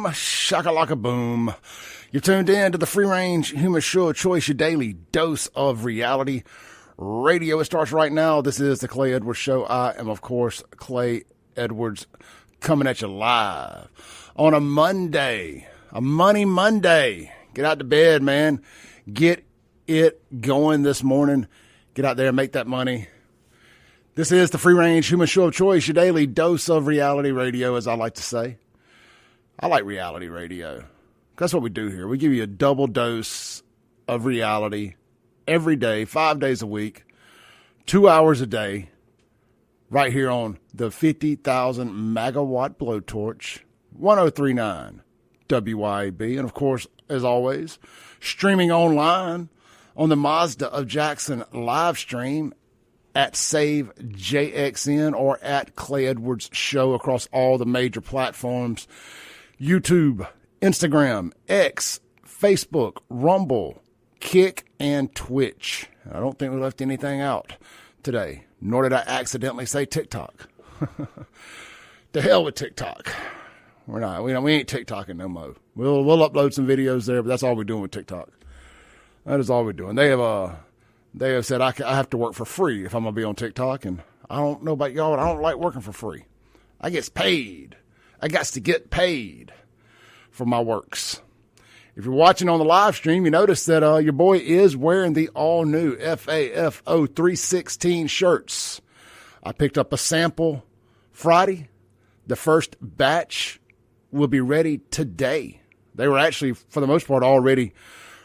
boom, shakalaka boom. You're tuned in to the free-range human show of choice, your daily dose of reality radio. It starts right now. This is the Clay Edwards Show. I am, of course, Clay Edwards, coming at you live on a Monday, a Money Monday. Get out to bed, man. Get it going this morning. Get out there and make that money. This is the free-range human show of choice, your daily dose of reality radio, as I like to say. I like reality radio. That's what we do here. We give you a double dose of reality every day, 5 days a week, 2 hours a day, right here on the 50,000 megawatt blowtorch, 1039 WYAB. And, of course, as always, streaming online on the Mazda of Jackson live stream at Save JXN or at Clay Edwards Show across all the major platforms: YouTube, Instagram, X, Facebook, Rumble, Kick, and Twitch. I don't think we left anything out today, nor did I accidentally say TikTok. To hell with TikTok. We ain't TikToking no more. We'll upload some videos there, but that's all we're doing with TikTok. That is all we're doing. They have said I have to work for free if I'm going to be on TikTok, and I don't know about y'all, but I don't like working for free. I get paid. I got to get paid for my works. If you're watching on the live stream, you notice that your boy is wearing the all-new FAFO 316 shirts. I picked up a sample Friday. The first batch will be ready today. They were actually, for the most part, already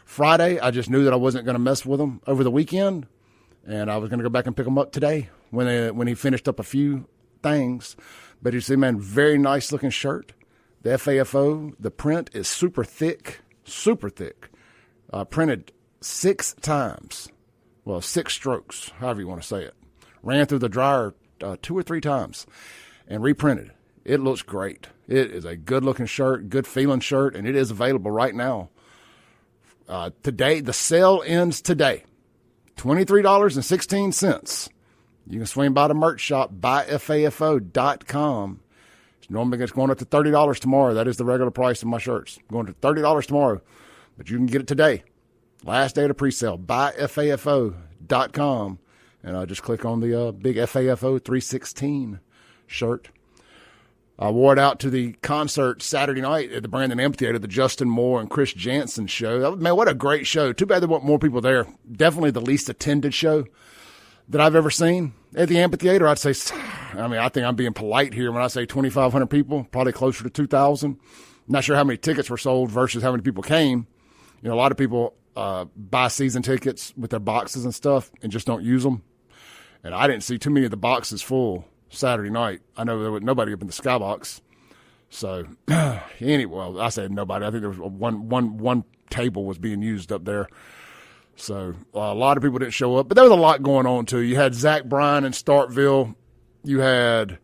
Friday. I just knew that I wasn't going to mess with them over the weekend, and I was going to go back and pick them up today when he finished up a few things. But you see, man, very nice looking shirt. The FAFO, the print is super thick, printed 6 times. Well, 6 strokes, however you want to say it. Ran through the dryer 2 or 3 times and reprinted. It looks great. It is a good-looking shirt, good-feeling shirt, and it is available right now. Today, the sale ends today. $23.16. You can swing by the merch shop, buyfafo.com. Normally it's going up to $30 tomorrow. That is the regular price of my shirts. Going to $30 tomorrow, but you can get it today. Last day of the pre-sale, buyfafo.com. And just click on the big FAFO 316 shirt. I wore it out to the concert Saturday night at the Brandon Amphitheater, the Justin Moore and Chris Jansen show. Man, what a great show. Too bad there weren't more people there. Definitely the least attended show that I've ever seen at the amphitheater. I'd say, I think I'm being polite here when I say 2,500 people, probably closer to 2,000. Not sure how many tickets were sold versus how many people came. You know, a lot of people buy season tickets with their boxes and stuff and just don't use them. And I didn't see too many of the boxes full Saturday night. I know there was nobody up in the skybox. So anyway, I said nobody. I think there was one table was being used up there. So a lot of people didn't show up, but there was a lot going on too. You had Zach Bryan in Starkville. You had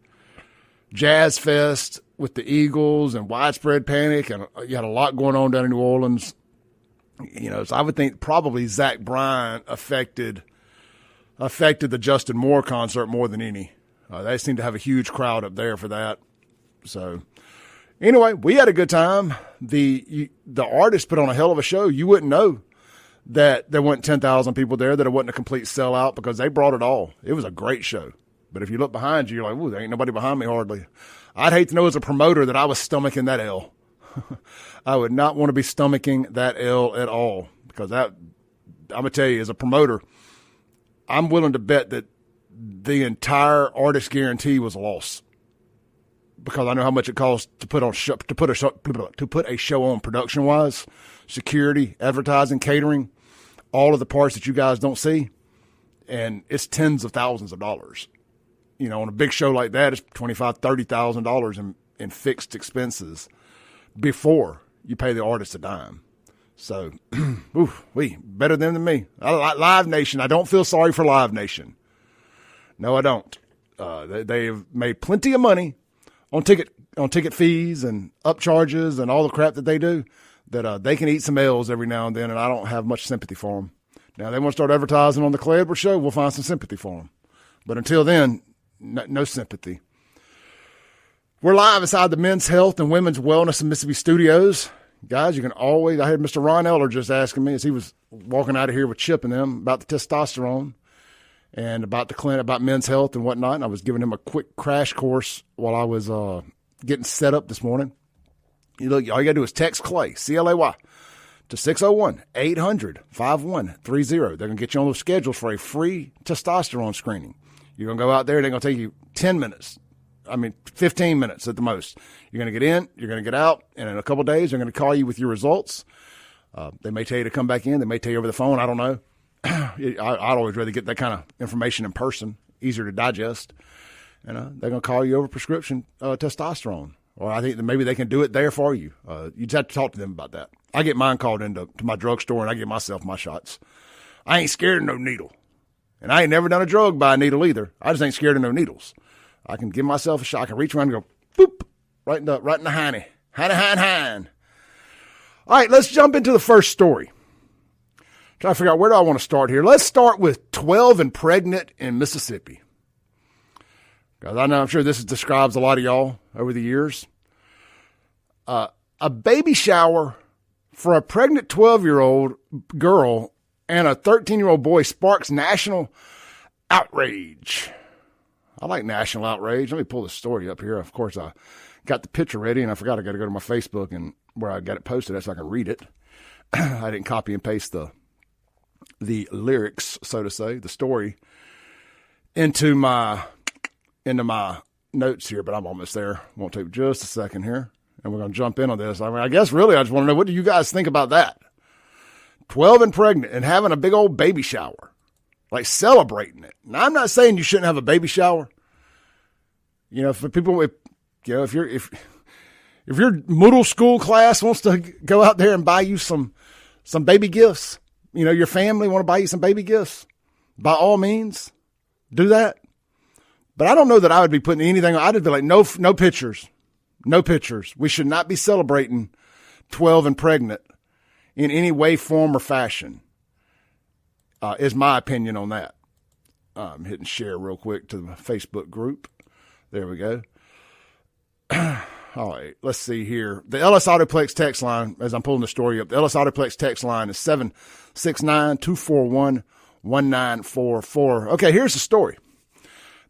Jazz Fest with the Eagles and Widespread Panic, and you had a lot going on down in New Orleans. You know, so I would think probably Zach Bryan affected the Justin Moore concert more than any. They seemed to have a huge crowd up there for that. So anyway, we had a good time. The artist put on a hell of a show. You wouldn't know that there weren't 10,000 people there, that it wasn't a complete sellout, because they brought it all. It was a great show. But if you look behind you, you're like, ooh, there ain't nobody behind me hardly. I'd hate to know as a promoter that I was stomaching that L. I would not want to be stomaching that L at all, because I'm going to tell you, as a promoter, I'm willing to bet that the entire artist guarantee was a loss, because I know how much it costs to put a show on production wise, security, advertising, catering, all of the parts that you guys don't see, and it's tens of thousands of dollars. You know, on a big show like that, it's $25,000-$30,000 in fixed expenses before you pay the artist a dime. So, better them than me. Live Nation, I don't feel sorry for Live Nation. No, I don't. They've made plenty of money on ticket fees and upcharges and all the crap that they do, that they can eat some L's every now and then, and I don't have much sympathy for them. Now, they want to start advertising on the Clay Edwards Show, we'll find some sympathy for them. But until then, no sympathy. We're live inside the Men's Health and Women's Wellness in Mississippi studios. Guys, you can always, I had Mr. Ron Eller just asking me as he was walking out of here with Chip and them about the testosterone and about the clinic, about men's health and whatnot. And I was giving him a quick crash course while I was getting set up this morning. You look, all you got to do is text Clay, C-L-A-Y, to 601-800-5130. They're going to get you on those schedules for a free testosterone screening. You're going to go out there, they're going to take you 10 minutes. 15 minutes at the most. You're going to get in, you're going to get out, and in a couple of days, they're going to call you with your results. They may tell you to come back in. They may tell you over the phone. I don't know. I'd always rather get that kind of information in person, easier to digest. And they're going to call you over prescription testosterone. Or I think that maybe they can do it there for you. You just have to talk to them about that. I get mine called into my drugstore, and I get myself my shots. I ain't scared of no needle. And I ain't never done a drug by a needle either. I just ain't scared of no needles. I can give myself a shot. I can reach around and go, boop, right in the hiney. Hein. All right, let's jump into the first story. Try to figure out where do I want to start here. Let's start with 12 and pregnant in Mississippi. Because I'm sure this describes a lot of y'all over the years. A baby shower for a pregnant 12-year-old girl and a 13-year-old boy sparks national outrage. I like national outrage. Let me pull the story up here. Of course, I got the picture ready, and I forgot I got to go to my Facebook and where I got it posted so I can read it. I didn't copy and paste the lyrics, so to say, the story into my notes here, but I'm almost there. Won't take just a second here, and we're going to jump in on this. I guess really I just want to know, what do you guys think about that? 12 and pregnant and having a big old baby shower. Like celebrating it. Now, I'm not saying you shouldn't have a baby shower. You know, for people, if your middle school class wants to go out there and buy you some baby gifts, you know, your family want to buy you some baby gifts, by all means, do that. But I don't know that I would be putting anything. I'd be like, no pictures, no pictures. We should not be celebrating 12 and pregnant in any way, form, or fashion. Is my opinion on that. I'm hitting share real quick to the Facebook group. There we go. All right, let's see here. The Ellis Autoplex text line, as I'm pulling the story up, the Ellis Autoplex text line is 769-241-1944. Okay, here's the story.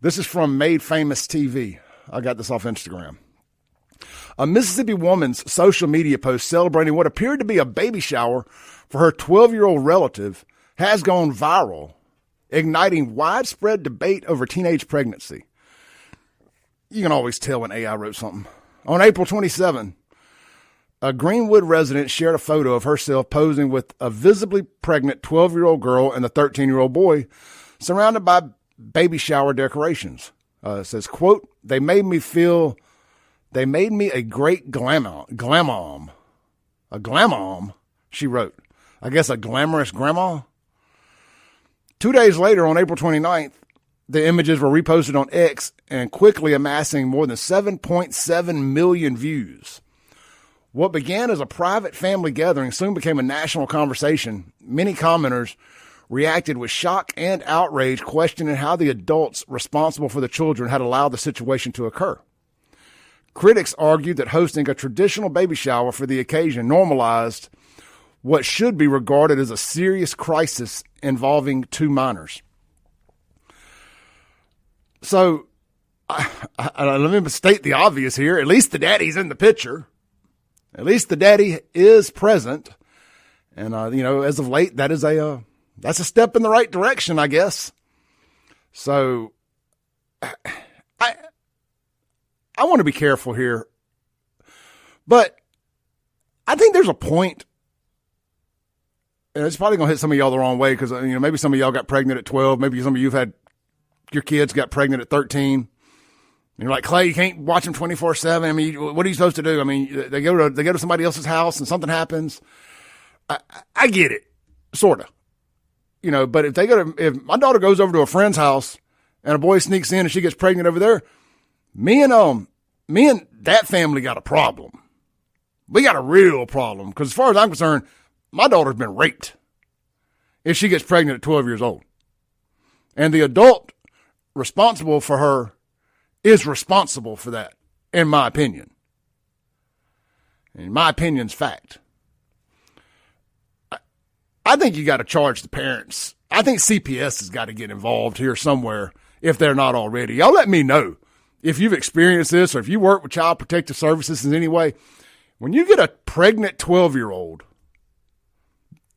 This is from Made Famous TV. I got this off Instagram. A Mississippi woman's social media post celebrating what appeared to be a baby shower for her 12-year-old relative has gone viral, igniting widespread debate over teenage pregnancy. You can always tell when AI wrote something. On April 27, a Greenwood resident shared a photo of herself posing with a visibly pregnant 12-year-old girl and a 13-year-old boy surrounded by baby shower decorations. It says, quote, they made me a great glamom. A glamom, she wrote. I guess a glamorous grandma. 2 days later, on April 29th, the images were reposted on X and quickly amassing more than 7.7 million views. What began as a private family gathering soon became a national conversation. Many commenters reacted with shock and outrage, questioning how the adults responsible for the children had allowed the situation to occur. Critics argued that hosting a traditional baby shower for the occasion normalized what should be regarded as a serious crisis involving two minors. So, let me state the obvious here. At least the daddy's in the picture. At least the daddy is present. And, as of late, that's a step in the right direction, I guess. So, I want to be careful here. But I think there's a point. And it's probably going to hit some of y'all the wrong way because, maybe some of y'all got pregnant at 12. Maybe some of you have had your kids got pregnant at 13. And you're like, Clay, you can't watch them 24/7. I mean, what are you supposed to do? I mean, they go to somebody else's house and something happens. I get it, sort of. But if my daughter goes over to a friend's house and a boy sneaks in and she gets pregnant over there, me and that family got a problem. We got a real problem because as far as I'm concerned, my daughter's been raped if she gets pregnant at 12 years old. And the adult responsible for her is responsible for that. in my opinion. And my opinion's fact. I think you got to charge the parents. I think CPS has got to get involved here somewhere if they're not already. Y'all let me know if you've experienced this or if you work with Child Protective Services in any way. When you get a pregnant 12-year-old,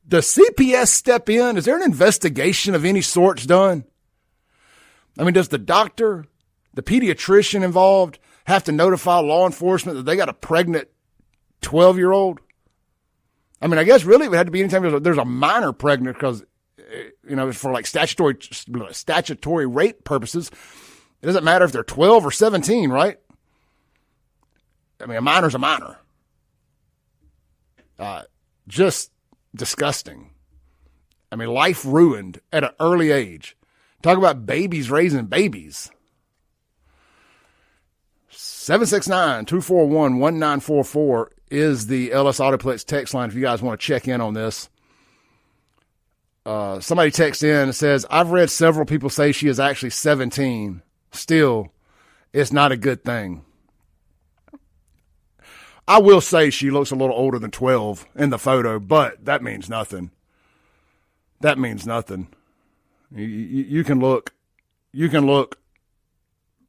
does CPS step in? Is there an investigation of any sorts done? I mean, does the doctor, the pediatrician involved have to notify law enforcement that they got a pregnant 12-year-old? I mean, I guess really it would have to be anytime there's a minor pregnant because, for like statutory rape purposes, it doesn't matter if they're 12 or 17, right? I mean, a minor's a minor. Just disgusting. I mean, life ruined at an early age. Talk about babies raising babies. 769-241-1944 is the LS Autoplex text line if you guys want to check in on this. Somebody texts in and says, I've read several people say she is actually 17. Still, it's not a good thing. I will say she looks a little older than 12 in the photo, but that means nothing. That means nothing. You can look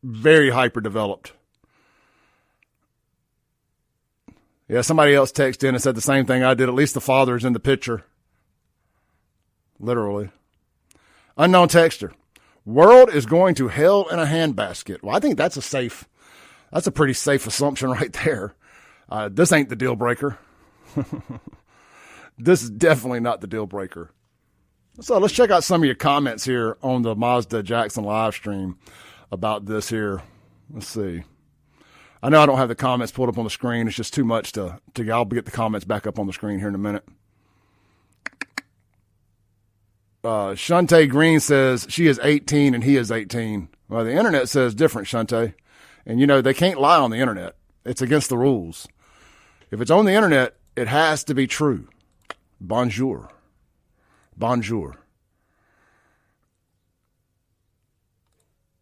very hyper-developed. Yeah, somebody else texted in and said the same thing I did. At least the father's in the picture. Literally. Unknown texter. World is going to hell in a handbasket. Well, I think that's a pretty safe assumption right there. This ain't the deal breaker. This is definitely not the deal breaker. So let's check out some of your comments here on the Mazda Jackson live stream about this here. Let's see. I know I don't have the comments pulled up on the screen. It's just too much to I'll get the comments back up on the screen here in a minute. Shante Green says she is 18 and he is 18. Well, the internet says different, Shante. And, they can't lie on the internet. It's against the rules. If it's on the internet, it has to be true. Bonjour. Bonjour.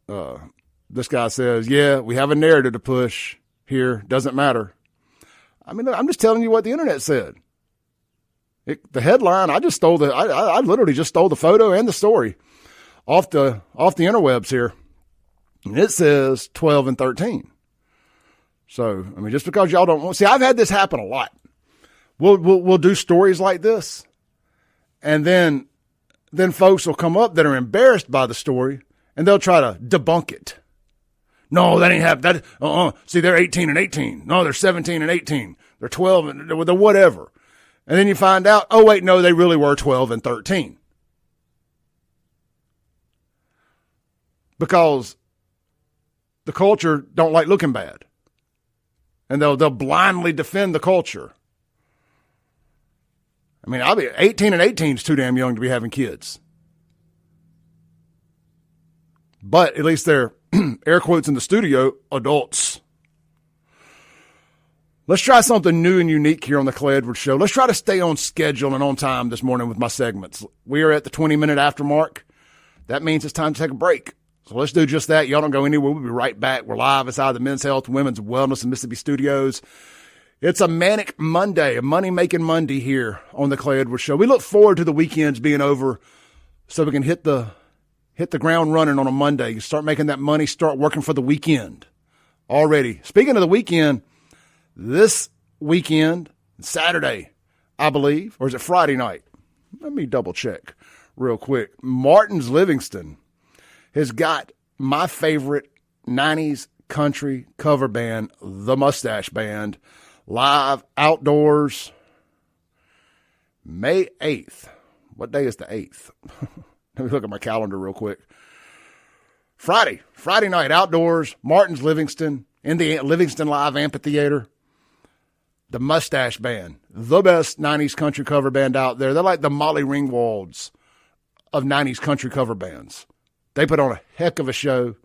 This guy says, yeah, we have a narrative to push here. Doesn't matter. I mean, I'm just telling you what the internet said. The headline, I literally just stole the photo and the story off the interwebs here. And it says 12 and 13. So, I mean, just because y'all don't want, see, I've had this happen a lot. We'll do stories like this. And then folks will come up that are embarrassed by the story and they'll try to debunk it. No, that ain't happening. See, they're 18 and 18. No, they're 17 and 18. They're 12 and they're whatever. And then you find out, oh, wait, no, they really were 12 and 13. Because the culture don't like looking bad. And they'll blindly defend the culture. I mean, 18 and 18 is too damn young to be having kids. But at least they're, air quotes in the studio, adults. Let's try something new and unique here on the Clay Edwards Show. Let's try to stay on schedule and on time this morning with my segments. We are at the 20-minute after mark. That means it's time to take a break. So let's do just that. Y'all don't go anywhere. We'll be right back. We're live inside the Men's Health, Women's Wellness and Mississippi Studios. It's a manic Monday, a money-making Monday here on the Clay Edwards Show. We look forward to the weekends being over so we can hit the ground running on a Monday. You start making that money, start working for the weekend already. Speaking of the weekend, this weekend, Saturday, I believe, or is it Friday night? Let me double check real quick. Martin's Livingston has got my favorite 90s country cover band, the Mustache Band, live outdoors May 8th. What day is the 8th? Let me look at my calendar real quick. Friday night, outdoors, Martin's Livingston, in the Livingston Live Amphitheater. The Mustache Band, the best 90s country cover band out there. They're like the Molly Ringwalds of 90s country cover bands. They put on a heck of a show,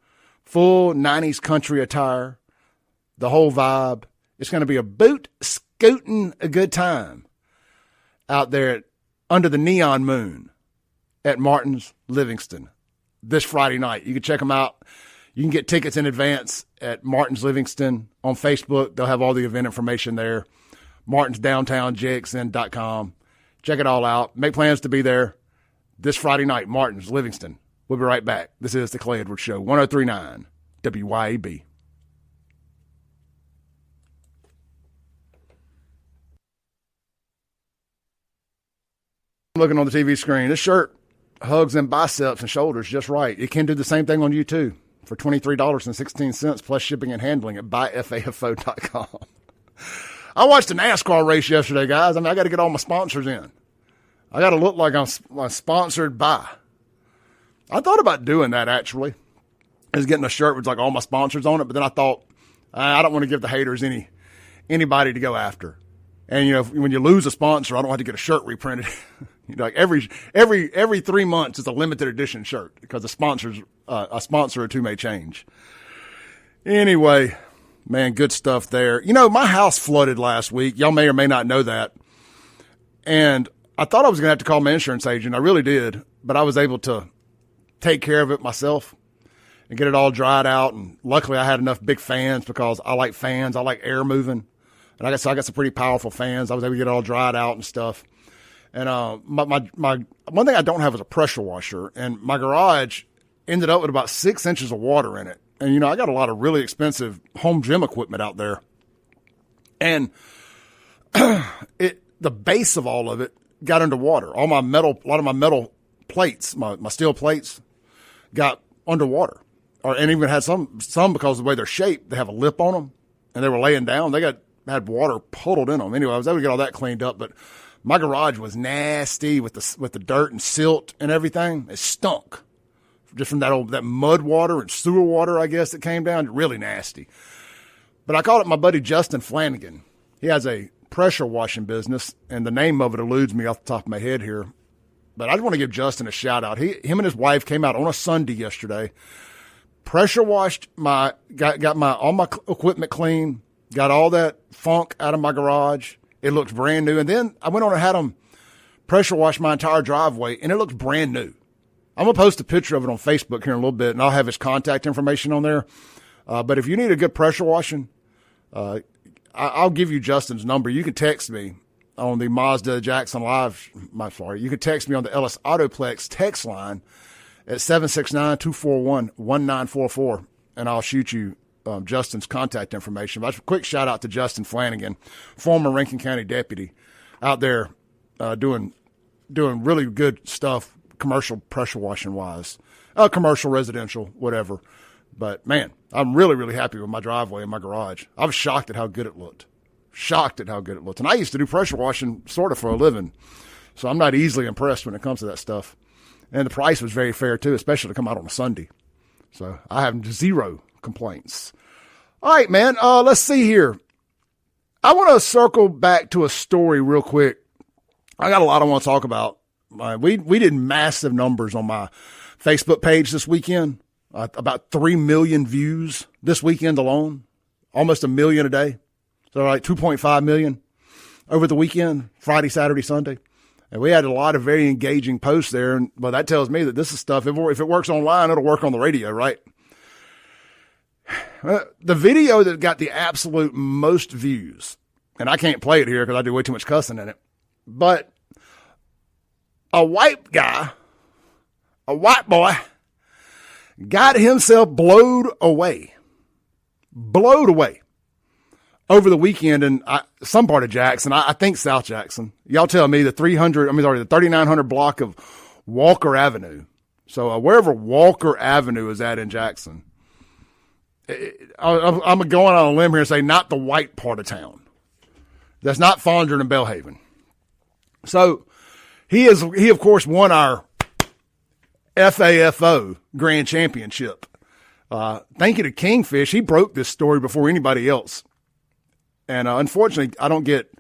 full 90s country attire, the whole vibe. It's going to be a scooting a good time out there under the neon moon at Martin's Livingston this Friday night. You can check them out. You can get tickets in advance at Martin's Livingston on Facebook. They'll have all the event information there. Martin's Downtown, JXN.com. Check it all out. Make plans to be there this Friday night, Martin's Livingston. We'll be right back. This is the Clay Edwards Show, 103.9 WYAB. Looking on the TV screen, this shirt hugs them biceps and shoulders just right. It can do the same thing on you, too, for $23.16 plus shipping and handling at buyfafo.com. I watched a NASCAR race yesterday, guys. I got to get all my sponsors in. I got to look like I'm sponsored by. I thought about doing that, actually. I was getting a shirt with like all my sponsors on it, but then I thought, I don't want to give the haters anybody to go after. And, you know, when you lose a sponsor, I don't have to get a shirt reprinted. You know, like every 3 months is a limited edition shirt because a sponsor or two may change. Anyway, man, good stuff there. You know, my house flooded last week. Y'all may or may not know that. And I thought I was going to have to call my insurance agent. I really did. But I was able to take care of it myself and get it all dried out. And luckily I had enough big fans because I like fans. I like air moving. And I got some pretty powerful fans. I was able to get it all dried out and stuff. And my one thing I don't have is a pressure washer. And my garage ended up with about 6 inches of water in it. And, you know, I got a lot of really expensive home gym equipment out there. And the base of all of it got underwater. A lot of my metal plates, my steel plates, got underwater. And even had some because of the way they're shaped, they have a lip on them. And they were laying down. They had water puddled in them. Anyway, I was able to get all that cleaned up, but my garage was nasty with the dirt and silt and everything. It stunk just from that mud water and sewer water, I guess, that came down. Really nasty. But I called up my buddy Justin Flanagan. He has a pressure washing business, and the name of it eludes me off the top of my head here. But I just want to give Justin a shout out. Him and his wife came out on a Sunday yesterday, pressure washed got all my equipment clean. Got all that funk out of my garage. It looks brand new. And then I went on and had them pressure wash my entire driveway, and it looks brand new. I'm going to post a picture of it on Facebook here in a little bit, and I'll have his contact information on there. But if you need a good pressure washing, I'll give you Justin's number. You can text me on the Mazda Jackson Live. You can text me on the Ellis Autoplex text line at 769-241-1944, and I'll shoot you Justin's contact information. But a quick shout out to Justin Flanagan, former Rankin County deputy, out there doing really good stuff, commercial pressure washing wise, commercial, residential, whatever. But man, I'm really, really happy with my driveway and my garage. I was shocked at how good it looked. And I used to do pressure washing sort of for a living, so I'm not easily impressed when it comes to that stuff. And the price was very fair too, especially to come out on a Sunday. So I have zero complaints. All right, man. Let's see here. I want to circle back to a story real quick. I got a lot I want to talk about. We did massive numbers on my Facebook page this weekend. About 3 million views this weekend alone. Almost 1 million a day. So like 2.5 million over the weekend, Friday, Saturday, Sunday. And we had a lot of very engaging posts there. But that tells me that this is stuff, if it works online, it'll work on the radio, right? The video that got the absolute most views, and I can't play it here because I do way too much cussing in it, but a white boy, got himself blowed away over the weekend in some part of Jackson. I think South Jackson. Y'all tell me the 3900 block of Walker Avenue. So wherever Walker Avenue is at in Jackson. I'm going on a limb here and say not the white part of town. That's not Fondren and Belhaven. So he of course won our FAFO Grand Championship. Thank you to Kingfish. He broke this story before anybody else. And unfortunately, I don't get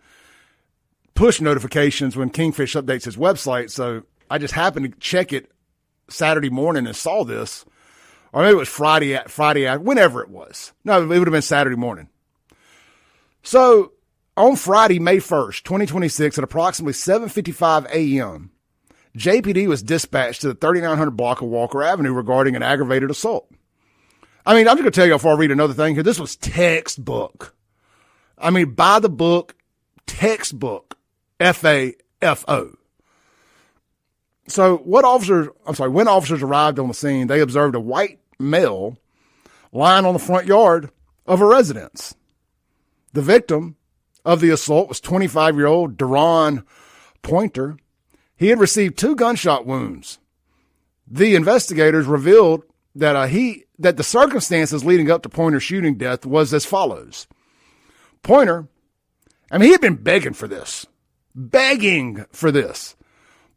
push notifications when Kingfish updates his website. So I just happened to check it Saturday morning and saw this. Or maybe it was Friday, whenever it was. No, it would have been Saturday morning. So on Friday, May 1st, 2026, at approximately 7:55 a.m., JPD was dispatched to the 3900 block of Walker Avenue regarding an aggravated assault. I mean, I'm just going to tell you before I read another thing here. This was textbook. I mean, by the book, textbook, FAFO. So when officers arrived on the scene, they observed a white male lying on the front yard of a residence. The victim of the assault was 25-year-old Deron Pointer. He had received 2 gunshot wounds. The investigators revealed that the circumstances leading up to Pointer's shooting death was as follows. Pointer, he had been begging for this.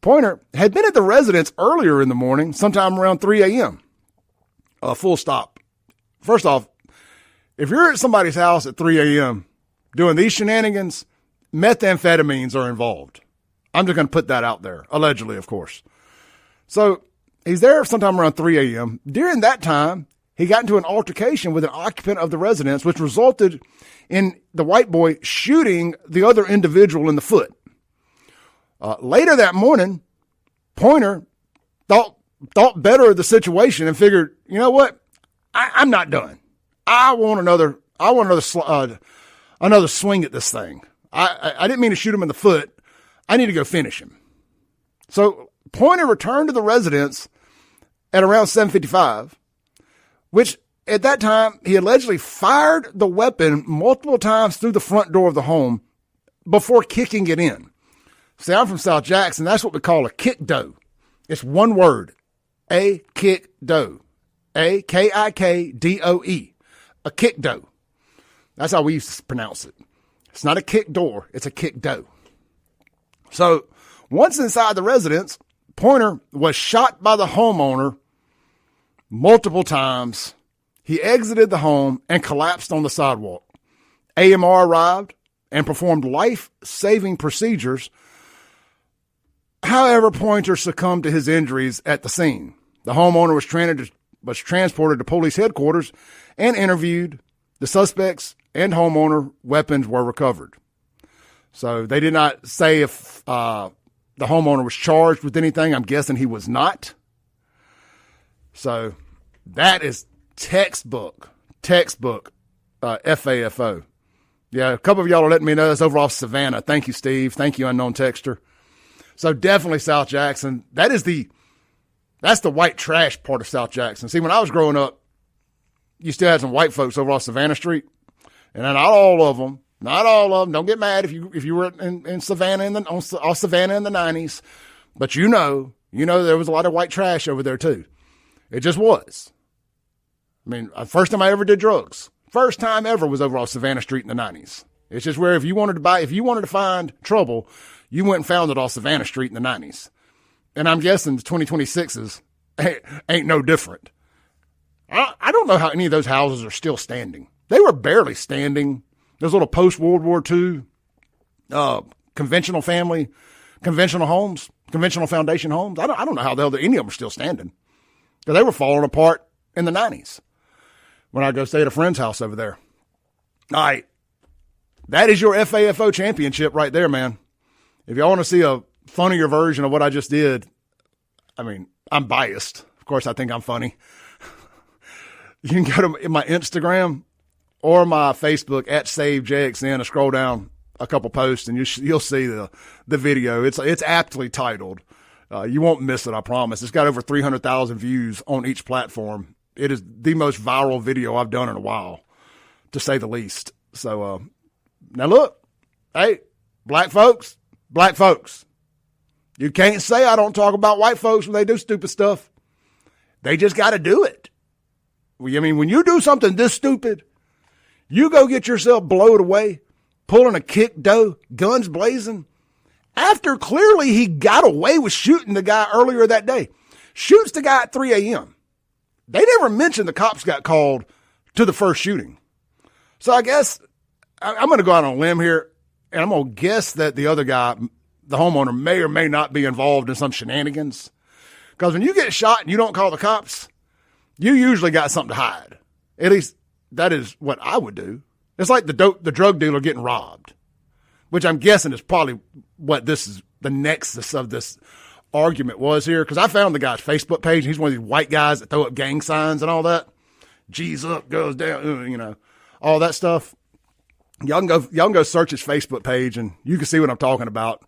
Pointer had been at the residence earlier in the morning, sometime around 3 a.m. Full stop. First off, if you're at somebody's house at 3 a.m. doing these shenanigans, methamphetamines are involved. I'm just going to put that out there. Allegedly, of course. So he's there sometime around 3 a.m. During that time, he got into an altercation with an occupant of the residence, which resulted in the white boy shooting the other individual in the foot. Later that morning, Pointer thought better of the situation and figured, you know what? I'm not done. I want another swing at this thing. I didn't mean to shoot him in the foot. I need to go finish him. So Pointer returned to the residence at around 7:55, which at that time he allegedly fired the weapon multiple times through the front door of the home before kicking it in. See, I'm from South Jackson. That's what we call a kick doe. It's one word, a kick doe, A-K-I-K-D-O-E, a kick doe. That's how we used to pronounce it. It's not a kick door. It's a kick doe. So once inside the residence, Pointer was shot by the homeowner multiple times. He exited the home and collapsed on the sidewalk. AMR arrived and performed life-saving procedures. However, Pointer succumbed to his injuries at the scene. The homeowner was transported to police headquarters and interviewed. The suspects and homeowner weapons were recovered. So they did not say if the homeowner was charged with anything. I'm guessing he was not. So that is textbook FAFO. Yeah, a couple of y'all are letting me know that's over off Savannah. Thank you, Steve. Thank you, unknown texter. So definitely South Jackson. That's the white trash part of South Jackson. See, when I was growing up, you still had some white folks over off Savannah Street, and not all of them. Don't get mad if you were in Savannah off Savannah in the 90s, but you know there was a lot of white trash over there too. It just was. I mean, first time I ever did drugs, first time ever was over off Savannah Street in the 90s. It's just where if you wanted to find trouble, you went and found it off Savannah Street in the 90s. And I'm guessing the 2026s ain't no different. I don't know how any of those houses are still standing. They were barely standing. Those little post-World War II conventional homes, conventional foundation homes. I don't know how the hell any of them are still standing. Because they were falling apart in the 90s when I go stay at a friend's house over there. All right. That is your FAFO championship right there, man. If y'all want to see a funnier version of what I just did, I mean, I'm biased. Of course, I think I'm funny. You can go to my Instagram or my Facebook at SaveJXN and scroll down a couple posts and you'll see the video. It's aptly titled. You won't miss it, I promise. It's got over 300,000 views on each platform. It is the most viral video I've done in a while, to say the least. So, now look, hey, black folks, you can't say I don't talk about white folks when they do stupid stuff. They just got to do it. I mean, when you do something this stupid, you go get yourself blowed away, pulling a kick doe, guns blazing, after clearly he got away with shooting the guy earlier that day. Shoots the guy at 3 a.m. They never mentioned the cops got called to the first shooting. So I guess I'm going to go out on a limb here, and I'm going to guess that the other guy, the homeowner, may or may not be involved in some shenanigans. Because when you get shot and you don't call the cops, you usually got something to hide. At least that is what I would do. It's like the drug dealer getting robbed, which I'm guessing is probably what this is, the nexus of this argument was here. Because I found the guy's Facebook page. He's one of these white guys that throw up gang signs and all that. G's up, goes down, all that stuff. Y'all can go search his Facebook page and you can see what I'm talking about.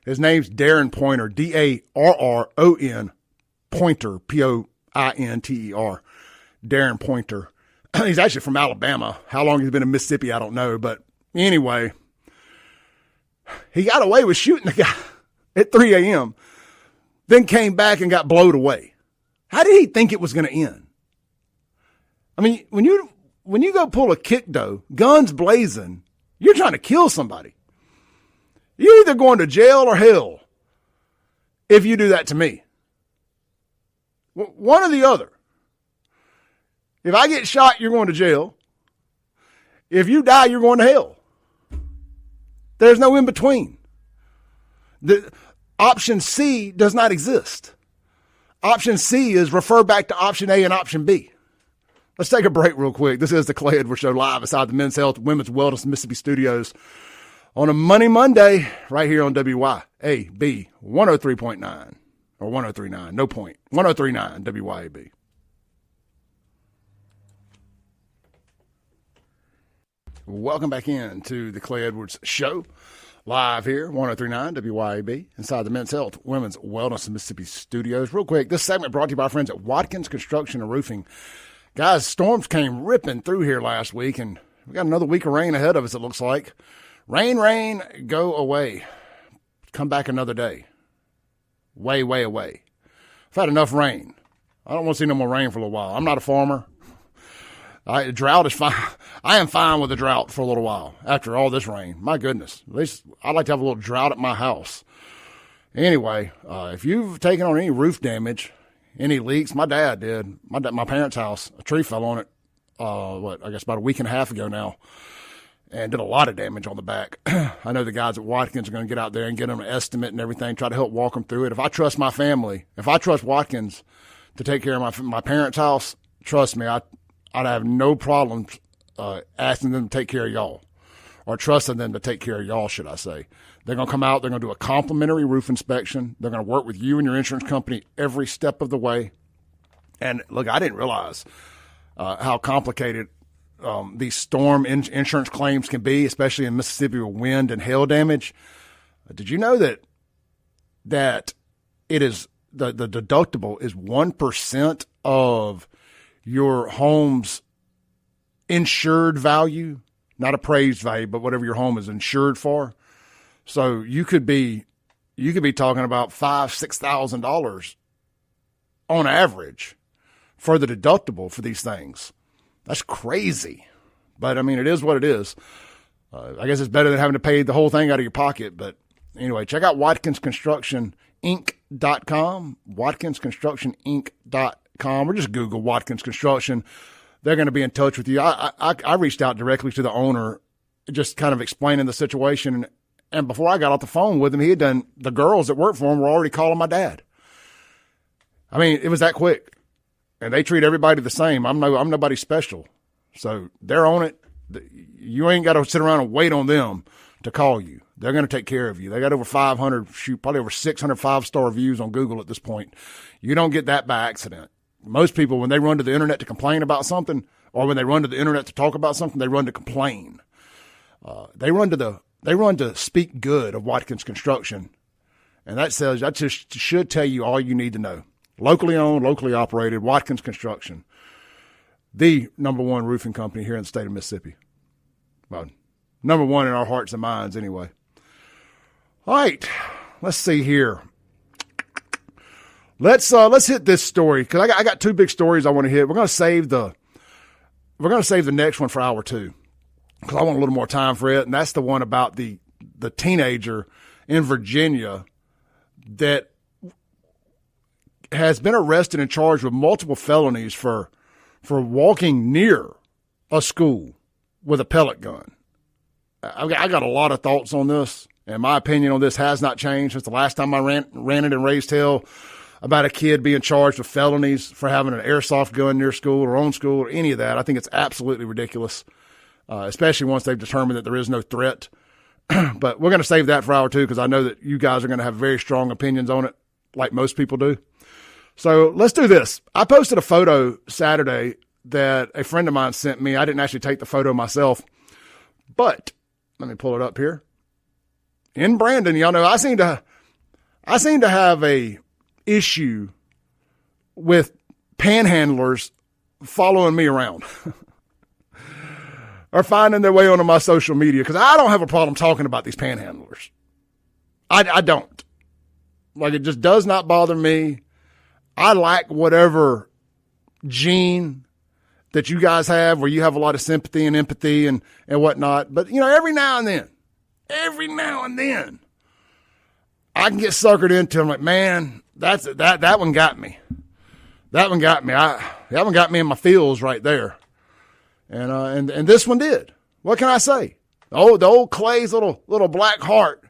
His name's Darren Pointer, Darron Pointer, Pointer, Darren Pointer. He's actually from Alabama. How long he's been in Mississippi, I don't know. But anyway, he got away with shooting the guy at 3 a.m., then came back and got blowed away. How did he think it was going to end? I mean, when you go pull a kick dough, guns blazing, you're trying to kill somebody. You're either going to jail or hell if you do that to me. One or the other. If I get shot, you're going to jail. If you die, you're going to hell. There's no in between. The option C does not exist. Option C is refer back to option A and option B. Let's take a break real quick. This is the Clay Edwards Show live inside the Men's Health, Women's Wellness Mississippi studios on a Monday, right here on WYAB 103.9 or 103.9, no point, 103.9 WYAB. Welcome back in to the Clay Edwards Show, live here, 103.9 WYAB, inside the Men's Health, Women's Wellness Mississippi studios. Real quick, this segment brought to you by our friends at Watkins Construction and Roofing. Guys, storms came ripping through here last week, and we got another week of rain ahead of us, it looks like. Rain, go away. Come back another day. Way away. I've had enough rain. I don't want to see no more rain for a little while. I'm not a farmer. Drought is fine. I am fine with the drought for a little while after all this rain. My goodness. At least I'd like to have a little drought at my house. Anyway, if you've taken on any roof damage, any leaks, my dad did. My parents' house, a tree fell on it, I guess about a week and a half ago now, and did a lot of damage on the back. I know the guys at Watkins are going to get out there and get them an estimate and everything, try to help walk them through it. If I trust my family, if I trust Watkins to take care of my parents' house, trust me, I'd have no problem asking them to take care of y'all, or trusting them to take care of y'all, should I say. They're going to come out. They're going to do a complimentary roof inspection. They're going to work with you and your insurance company every step of the way. And, look, I didn't realize how complicated these storm insurance claims can be, especially in Mississippi with wind and hail damage. Did you know that it is the deductible is 1% of your home's insured value, not appraised value, but whatever your home is insured for. So you could be talking about $5,000-$6,000 on average for the deductible for these things. That's crazy, but I mean it is what it is. I guess it's better than having to pay the whole thing out of your pocket. But anyway, check out WatkinsConstructionInc.com, WatkinsConstructionInc.com, or just Google Watkins Construction. They're going to be in touch with you. I reached out directly to the owner, just kind of explaining the situation. And before I got off the phone with him, he had done, the girls that work for him were already calling my dad. I mean, it was that quick. And they treat everybody the same. I'm nobody special. So they're on it. You ain't got to sit around and wait on them to call you. They're going to take care of you. They got over 500, probably over 600 5-star reviews on Google at this point. You don't get that by accident. Most people, when they run to the internet to complain about something, or when they run to the internet to talk about something, they run to complain. They run to speak good of Watkins Construction, and that just should tell you all you need to know. Locally owned, locally operated, Watkins Construction, the number one roofing company here in the state of Mississippi. Well, number one in our hearts and minds, anyway. All right, let's see here. Let's hit this story, because I got two big stories I want to hit. We're gonna save the next one for hour two, because I want a little more time for it, and that's the one about the teenager in Virginia that has been arrested and charged with multiple felonies for walking near a school with a pellet gun. I got a lot of thoughts on this, and my opinion on this has not changed since the last time I ran it and raised hell about a kid being charged with felonies for having an airsoft gun near school or on school or any of that. I think it's absolutely ridiculous, especially once they've determined that there is no threat. But we're going to save that for hour two, because I know that you guys are going to have very strong opinions on it, like most people do. So let's do this. I posted a photo Saturday that a friend of mine sent me. I didn't actually take the photo myself, but let me pull it up here. In Brandon, y'all know, I seem to have a issue with panhandlers following me around or finding their way onto my social media, because I don't have a problem talking about these panhandlers. I don't. Like, it just does not bother me. I like whatever gene that you guys have where you have a lot of sympathy and empathy and whatnot. But, you know, every now and then, I can get suckered into. I'm like, man, that one got me. That one got me. That one got me in my feels right there. And this one did. What can I say? The old Clay's little black heart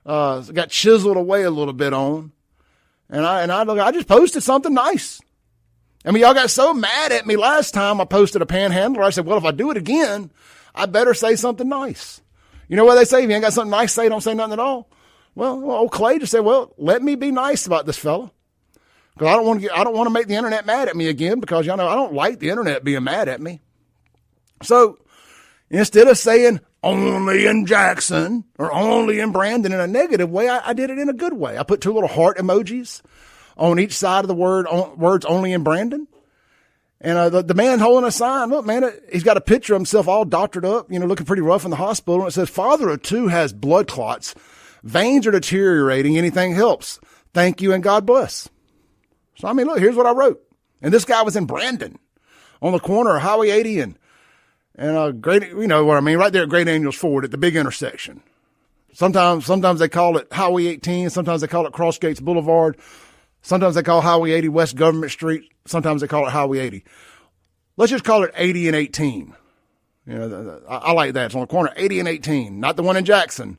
got chiseled away a little bit on. And I just posted something nice. I mean, y'all got so mad at me last time I posted a panhandler. I said, well, if I do it again, I better say something nice. You know what they say? If you ain't got something nice to say, don't say nothing at all. Well, old Clay just said, well, let me be nice about this fella. Because I don't want to make the internet mad at me again, because y'all know I don't like the internet being mad at me. So instead of saying only in Jackson or only in Brandon in a negative way, I did it in a good way. I put 2 little heart emojis on each side of the words only in Brandon. And the man holding a sign, look, man, he's got a picture of himself all doctored up, you know, looking pretty rough in the hospital. And it says, father of 2 has blood clots. Veins are deteriorating. Anything helps. Thank you and God bless. So, I mean, look, here's what I wrote. And this guy was in Brandon on the corner of Highway 80 and Great, you know what I mean, right there at Great Angels Ford at the big intersection. Sometimes they call it Highway 18. Sometimes they call it Crossgates Boulevard. Sometimes they call Highway 80 West Government Street. Sometimes they call it Highway 80. Let's just call it 80 and 18. You know, I like that. It's on the corner, 80 and 18, not the one in Jackson,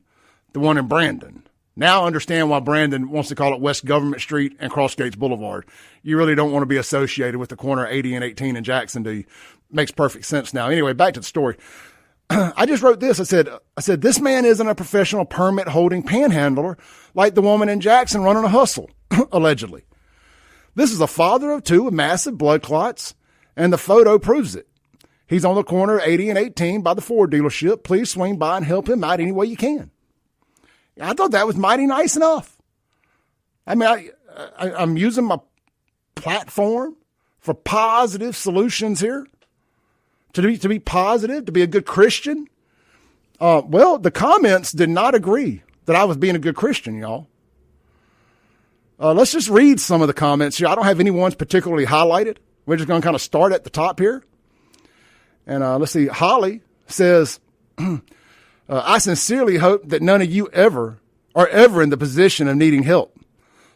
the one in Brandon. Now I understand why Brandon wants to call it West Government Street and Crossgates Boulevard. You really don't want to be associated with the corner 80 and 18 in Jackson, do you? Makes perfect sense now. Anyway, back to the story. I just wrote this. I said, this man isn't a professional permit holding panhandler like the woman in Jackson running a hustle, allegedly. This is a father of 2 with massive blood clots, and the photo proves it. He's on the corner of 80 and 18 by the Ford dealership. Please swing by and help him out any way you can. I thought that was mighty nice enough. I mean, I'm using my platform for positive solutions here. To be positive, to be a good Christian. Well, the comments did not agree that I was being a good Christian, y'all. Let's just read some of the comments here. I don't have any ones particularly highlighted. We're just going to kind of start at the top here. And let's see. Holly says, I sincerely hope that none of you are ever in the position of needing help.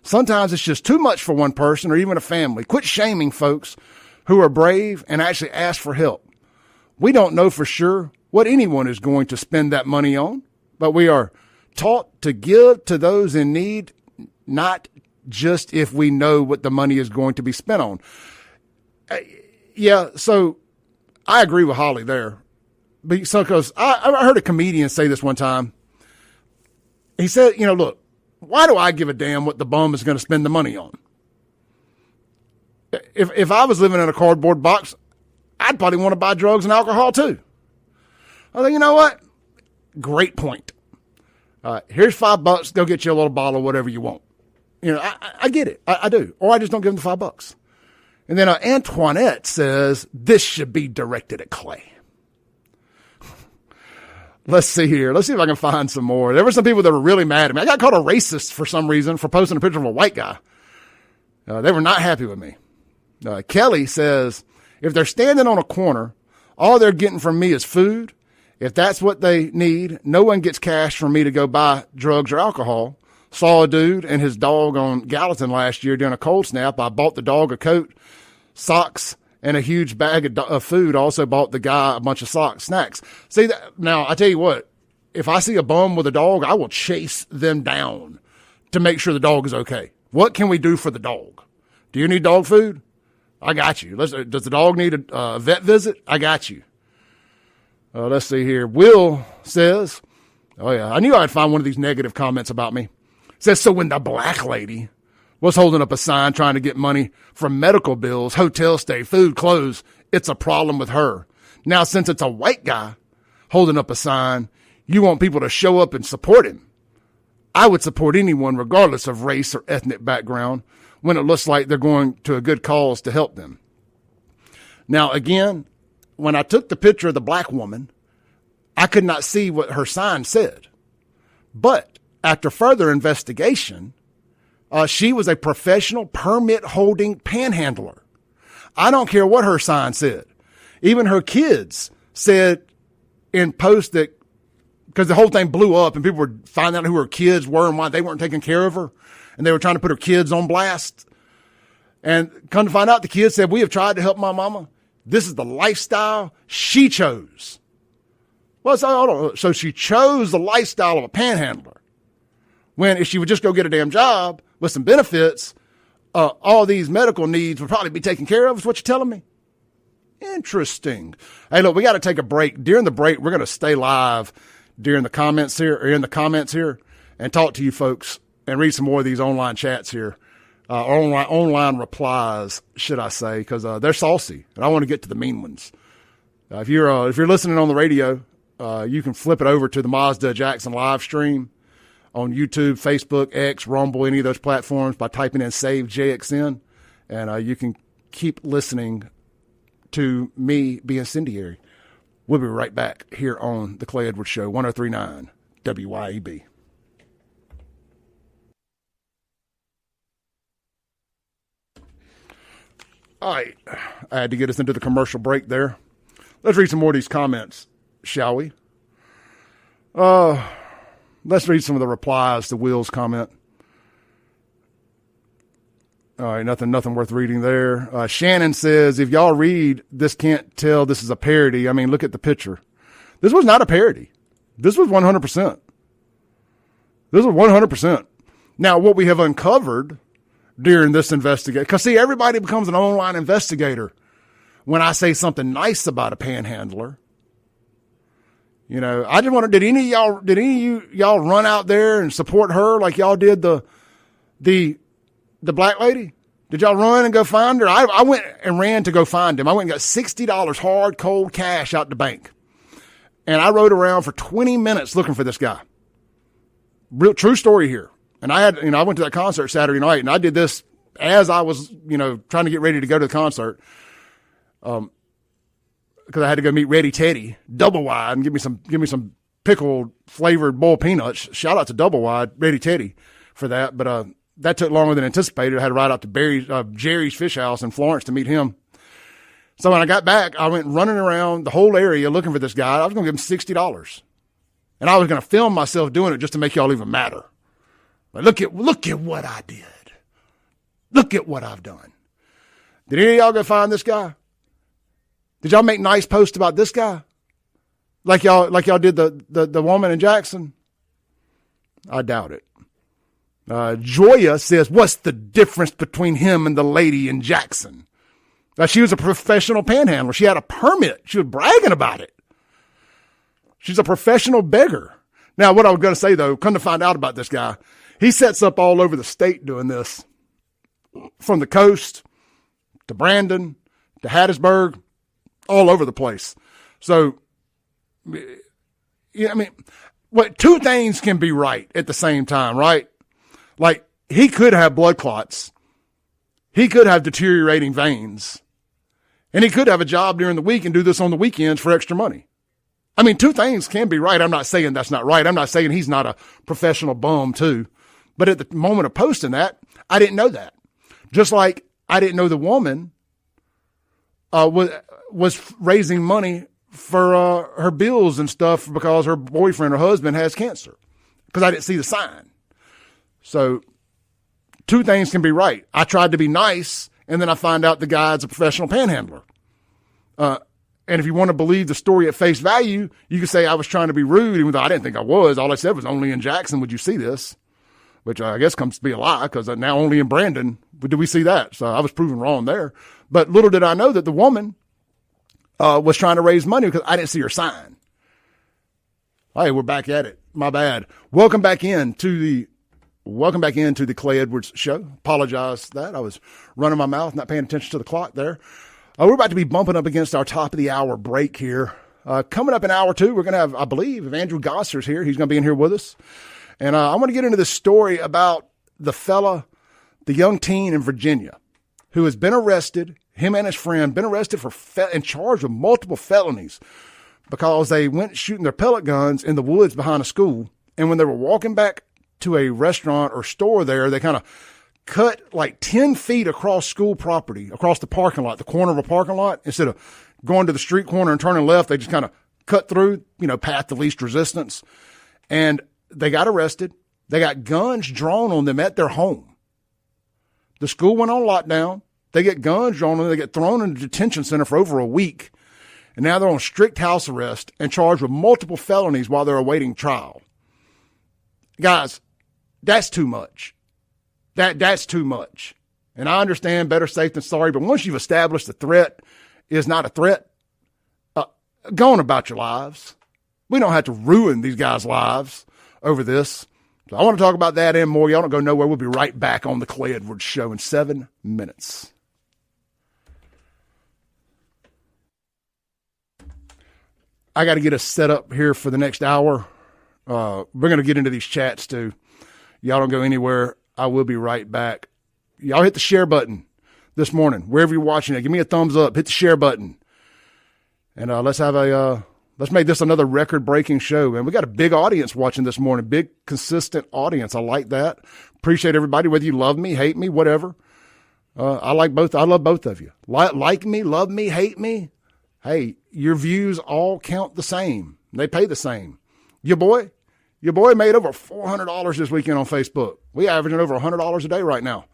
Sometimes it's just too much for one person or even a family. Quit shaming folks who are brave and actually ask for help. We don't know for sure what anyone is going to spend that money on, but we are taught to give to those in need, not just if we know what the money is going to be spent on. Yeah, so I agree with Holly there. Because I heard a comedian say this one time. He said, you know, look, why do I give a damn what the bum is going to spend the money on? If I was living in a cardboard box, I'd probably want to buy drugs and alcohol too. I think, you know what? Great point. Here's $5. Go get you a little bottle of whatever you want. You know, I get it. I do. Or I just don't give them the $5. And then Antoinette says, this should be directed at Clay. Let's see here. Let's see if I can find some more. There were some people that were really mad at me. I got called a racist for some reason for posting a picture of a white guy. They were not happy with me. Kelly says, if they're standing on a corner, all they're getting from me is food. If that's what they need, no one gets cash from me to go buy drugs or alcohol. Saw a dude and his dog on Gallatin last year during a cold snap. I bought the dog a coat, socks, and a huge bag of food. Also bought the guy a bunch of snacks. See that? Now, I tell you what, if I see a bum with a dog, I will chase them down to make sure the dog is okay. What can we do for the dog? Do you need dog food? I got you. Does the dog need a vet visit? I got you. Let's see here. Will says, oh yeah, I knew I'd find one of these negative comments about me. Says, so when the black lady was holding up a sign trying to get money from medical bills, hotel stay, food, clothes, it's a problem with her. Now, since it's a white guy holding up a sign, you want people to show up and support him. I would support anyone, regardless of race or ethnic background, when it looks like they're going to a good cause to help them. Now, again, when I took the picture of the black woman, I could not see what her sign said. But after further investigation, she was a professional permit-holding panhandler. I don't care what her sign said. Even her kids said in posts that, because the whole thing blew up and people were finding out who her kids were and why they weren't taking care of her, and they were trying to put her kids on blast. And come to find out, the kids said, we have tried to help my mama. This is the lifestyle she chose. Well, so she chose the lifestyle of a panhandler. When if she would just go get a damn job with some benefits, all these medical needs would probably be taken care of, is what you're telling me? Interesting. Hey, look, we got to take a break. During the break, we're going to stay live during the comments here, or in the comments here, and talk to you folks and read some more of these online chats here, online replies, should I say, because they're saucy, and I want to get to the mean ones. If you're listening on the radio, you can flip it over to the Mazda Jackson live stream on YouTube, Facebook, X, Rumble, any of those platforms by typing in Save JXN, and you can keep listening to me be incendiary. We'll be right back here on the Clay Edwards Show, 103.9 WYEB. All right, I had to get us into the commercial break there. Let's read some more of these comments, shall we? Let's read some of the replies to Will's comment. All right, nothing worth reading there. Shannon says, if y'all read this, can't tell this is a parody. I mean, look at the picture. This was not a parody. This was 100%. This was 100%. Now, what we have uncovered during this investigation, because see, everybody becomes an online investigator when I say something nice about a panhandler. You know, I just wonder, did any of y'all run out there and support her like y'all did the black lady? Did y'all run and go find her? I went and ran to go find him. I went and got $60 hard, cold cash out the bank. And I rode around for 20 minutes looking for this guy. Real true story here. And I went to that concert Saturday night, and I did this as I was, trying to get ready to go to the concert. Because I had to go meet Ready Teddy, Double Wide, and give me some pickled flavored boiled peanuts. Shout out to Double Wide, Ready Teddy, for that. But that took longer than anticipated. I had to ride out to Jerry's Fish House in Florence to meet him. So when I got back, I went running around the whole area looking for this guy. I was going to give him $60, and I was going to film myself doing it just to make y'all even madder. Like, look at what I did. Look at what I've done. Did any of y'all go find this guy? Did y'all make nice posts about this guy? Like y'all did the woman in Jackson? I doubt it. Joya says, what's the difference between him and the lady in Jackson? She was a professional panhandler. She had a permit. She was bragging about it. She's a professional beggar. Now, what I was going to say, though, come to find out about this guy, he sets up all over the state doing this. From the coast to Brandon to Hattiesburg, all over the place. So, yeah, I mean, two things can be right at the same time, right? Like, he could have blood clots. He could have deteriorating veins. And he could have a job during the week and do this on the weekends for extra money. I mean, two things can be right. I'm not saying that's not right. I'm not saying he's not a professional bum, too. But at the moment of posting that, I didn't know that. Just like I didn't know the woman was raising money for her bills and stuff because her boyfriend or husband has cancer, because I didn't see the sign. So two things can be right. I tried to be nice, and then I find out the guy's a professional panhandler. And if you want to believe the story at face value, you could say I was trying to be rude, even though I didn't think I was. All I said was, only in Jackson would you see this, which I guess comes to be a lie, because now only in Brandon do we see that. So I was proven wrong there. But little did I know that the woman was trying to raise money because I didn't see her sign. Hey, we're back at it. My bad. Welcome back into the Clay Edwards Show. Apologize for that. I was running my mouth, not paying attention to the clock there. We're about to be bumping up against our top of the hour break here. Coming up in hour two, we're going to have, I believe, if Andrew Gosser's here, he's going to be in here with us. And I want to get into this story about the young teen in Virginia who has been arrested, him and his friend, been arrested and charged with multiple felonies because they went shooting their pellet guns in the woods behind a school. And when they were walking back to a restaurant or store there, they kind of cut like 10 feet across school property, across the parking lot, the corner of a parking lot. Instead of going to the street corner and turning left, they just kind of cut through, path of least resistance. And they got arrested. They got guns drawn on them at their home. The school went on lockdown. They get guns drawn on them. They get thrown in a detention center for over a week. And now they're on strict house arrest and charged with multiple felonies while they're awaiting trial. Guys, that's too much. That's too much. And I understand better safe than sorry, but once you've established the threat is not a threat, go on about your lives. We don't have to ruin these guys' lives over this. So I want to talk about that and more. Y'all don't go nowhere. We'll be right back on the Clay Edwards Show in 7 minutes. I got to get us set up here for the next hour. We're going to get into these chats too. Y'all don't go anywhere. I will be right back. Y'all hit the share button this morning, wherever you're watching it. Give me a thumbs up. Hit the share button. And let's make this another record-breaking show, man. We got a big audience watching this morning, big, consistent audience. I like that. Appreciate everybody, whether you love me, hate me, whatever. I like both. I love both of you. Like me, love me, hate me. Hey, your views all count the same. They pay the same. Your boy made over $400 this weekend on Facebook. We averaging over $100 a day right now.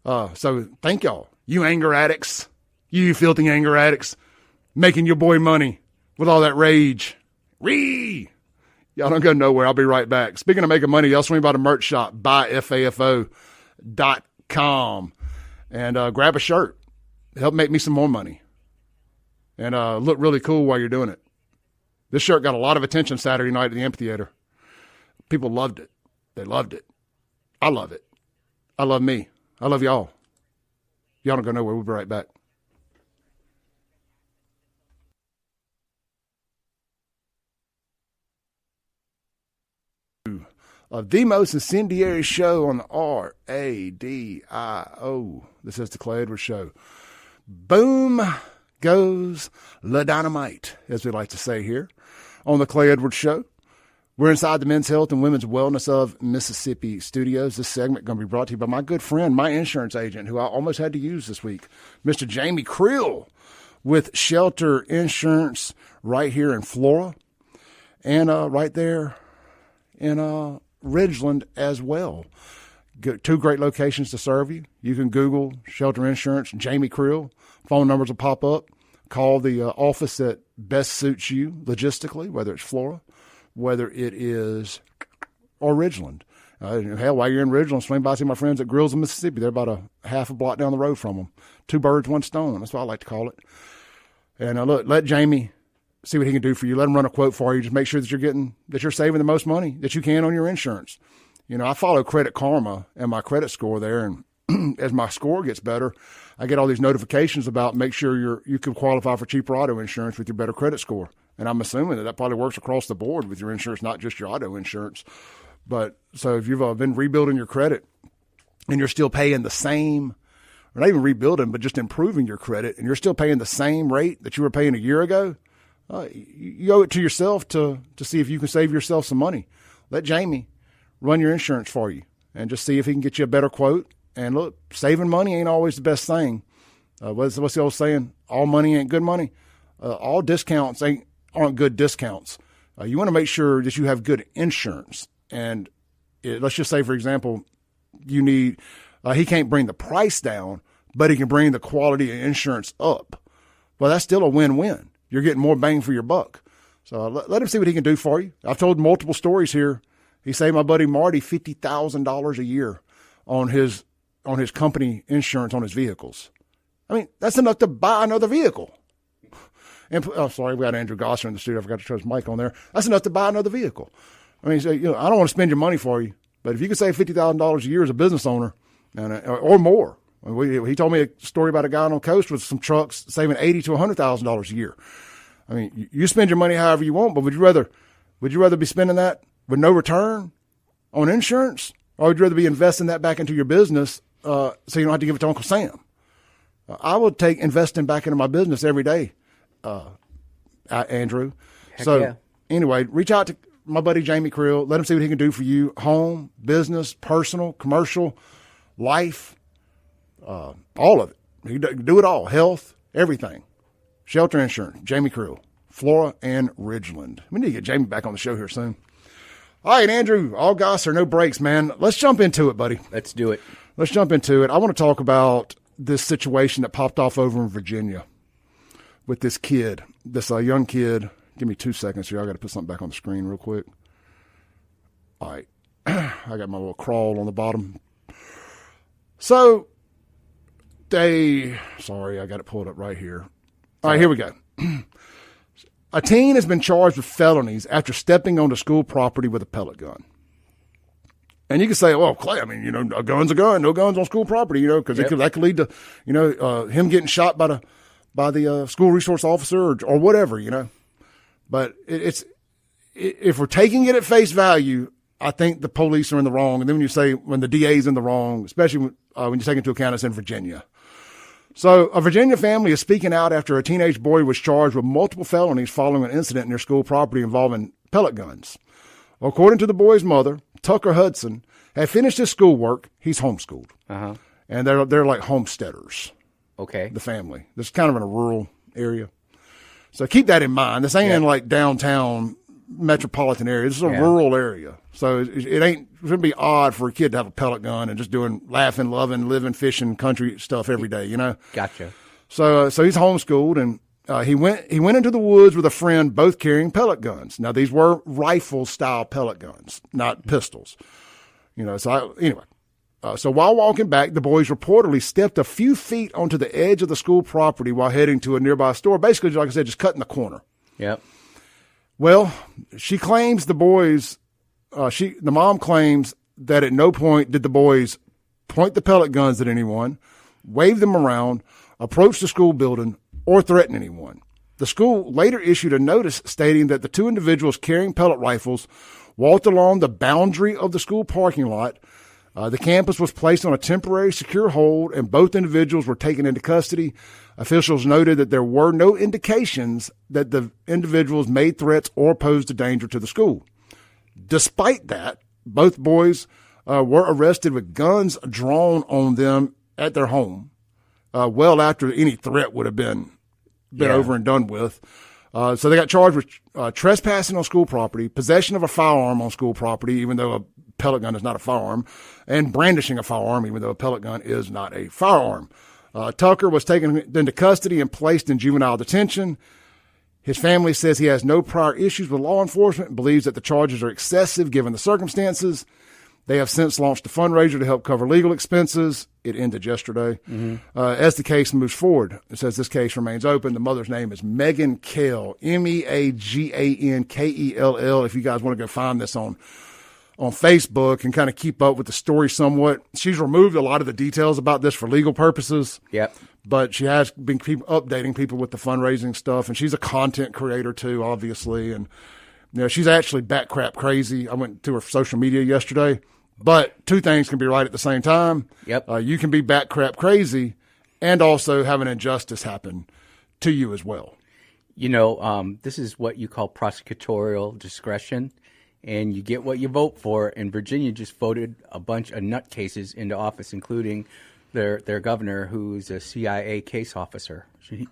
So thank y'all. You anger addicts, you filthy anger addicts, making your boy money with all that rage. Y'all don't go nowhere. I'll be right back. Speaking of making money, y'all swing by the merch shop, buyfafo.com, and grab a shirt. Help make me some more money. And look really cool while you're doing it. This shirt got a lot of attention Saturday night at the amphitheater. People loved it. They loved it. I love it. I love me. I love y'all. Y'all don't go nowhere. We'll be right back. Of the most incendiary show on the RADIO. This is the Clay Edwards Show. Boom goes la dynamite, as we like to say here on the Clay Edwards Show. We're inside the Men's Health and Women's Wellness of Mississippi studios. This segment going to be brought to you by my good friend, my insurance agent, who I almost had to use this week, Mr. Jamie Creel with Shelter Insurance right here in Flora and right there in Ridgeland as well. Two great locations to serve you. You can Google Shelter Insurance, Jamie Creel. Phone numbers will pop up. Call the office that best suits you logistically, whether it's Flora, whether it is or Ridgeland. Hell, while you're in Ridgeland, swing by, see my friends at Grills of Mississippi. They're about a half a block down the road from them. Two birds, one stone. That's what I like to call it. And look, let Jamie see what he can do for you. Let him run a quote for you. Just make sure that you're saving the most money that you can on your insurance. I follow Credit Karma and my credit score there, and as my score gets better, I get all these notifications about make sure you can qualify for cheaper auto insurance with your better credit score. And I'm assuming that probably works across the board with your insurance, not just your auto insurance. But so if you've been rebuilding your credit and you're still paying the same, or not even rebuilding, but just improving your credit, and you're still paying the same rate that you were paying a year ago, you owe it to yourself to see if you can save yourself some money. Let Jamie run your insurance for you and just see if he can get you a better quote. And look, saving money ain't always the best thing. What's the old saying? All money ain't good money. All discounts aren't good discounts. You want to make sure that you have good insurance. And let's just say, for example, he can't bring the price down, but he can bring the quality of insurance up. Well, that's still a win-win. You're getting more bang for your buck. So let him see what he can do for you. I've told multiple stories here. He saved my buddy Marty $50,000 a year on his company insurance on his vehicles. I mean, that's enough to buy another vehicle. And sorry, we got Andrew Gosser in the studio. I forgot to throw his mic on there. That's enough to buy another vehicle. I mean, I don't want to spend your money for you, but if you can save $50,000 a year as a business owner, or more, He told me a story about a guy on the coast with some trucks saving $80,000 to $100,000 a year. I mean, you spend your money however you want, but would you rather be spending that with no return on insurance, or would you rather be investing that back into your business so you don't have to give it to Uncle Sam? I would take investing back into my business every day, Andrew. Anyway, reach out to my buddy Jamie Creel. Let him see what he can do for you. Home, business, personal, commercial, life, all of it. He can do it all. Health, everything. Shelter insurance, Jamie Creel, Flora and Ridgeland. We need to get Jamie back on the show here soon. All right, Andrew, all goss or no breaks, man. Let's jump into it, buddy. Let's do it. Let's jump into it. I want to talk about this situation that popped off over in Virginia with this kid, this young kid. Give me 2 seconds here. I got to put something back on the screen real quick. All right. I got my little crawl on the bottom. So, I got it pulled up right here. All right, here we go. A teen has been charged with felonies after stepping onto school property with a pellet gun. And you can say, well, Clay, I mean, a gun's a gun. No guns on school property, because that could lead to, him getting shot by the school resource officer or whatever, But if we're taking it at face value, I think the police are in the wrong. And then when you say when the DA's in the wrong, especially when you take into account it's in Virginia. So a Virginia family is speaking out after a teenage boy was charged with multiple felonies following an incident near school property involving pellet guns. According to the boy's mother, Tucker Hudson, had finished his schoolwork. He's homeschooled. Uh-huh. And they're like homesteaders. Okay. The family. This is kind of in a rural area. So keep that in mind. This ain't in like downtown metropolitan area. This is a rural area. So it would be odd for a kid to have a pellet gun and just doing laughing, loving, living, fishing, country stuff every day, Gotcha. So he's homeschooled, and he went into the woods with a friend, both carrying pellet guns. Now these were rifle style pellet guns, not pistols. So while walking back, the boys reportedly stepped a few feet onto the edge of the school property while heading to a nearby store. Basically, like I said, just cutting the corner. Yep. Well, she claims the mom claims that at no point did the boys point the pellet guns at anyone, wave them around, approach the school building, or threaten anyone. The school later issued a notice stating that the two individuals carrying pellet rifles walked along the boundary of the school parking lot. The campus was placed on a temporary secure hold, and both individuals were taken into custody. Officials noted that there were no indications that the individuals made threats or posed a danger to the school. Despite that, both boys were arrested with guns drawn on them at their home, well after any threat would have been over and done with. So they got charged with trespassing on school property, possession of a firearm on school property, even though a pellet gun is not a firearm, and brandishing a firearm, even though a pellet gun is not a firearm. Tucker was taken into custody and placed in juvenile detention. His family says he has no prior issues with law enforcement and believes that the charges are excessive given the circumstances. They have since launched a fundraiser to help cover legal expenses. It ended yesterday. Mm-hmm. As the case moves forward, it says this case remains open. The mother's name is Megan Kell, MeaganKell. If you guys want to go find this on Facebook and kind of keep up with the story somewhat. She's removed a lot of the details about this for legal purposes. Yep. But she has been updating people with the fundraising stuff, and she's a content creator too, obviously. And she's actually bat crap crazy. I went to her social media yesterday. But two things can be right at the same time. Yep. You can be bat crap crazy and also have an injustice happen to you as well. This is what you call prosecutorial discretion, and you get what you vote for. And Virginia just voted a bunch of nutcases into office, including their governor, who's a CIA case officer.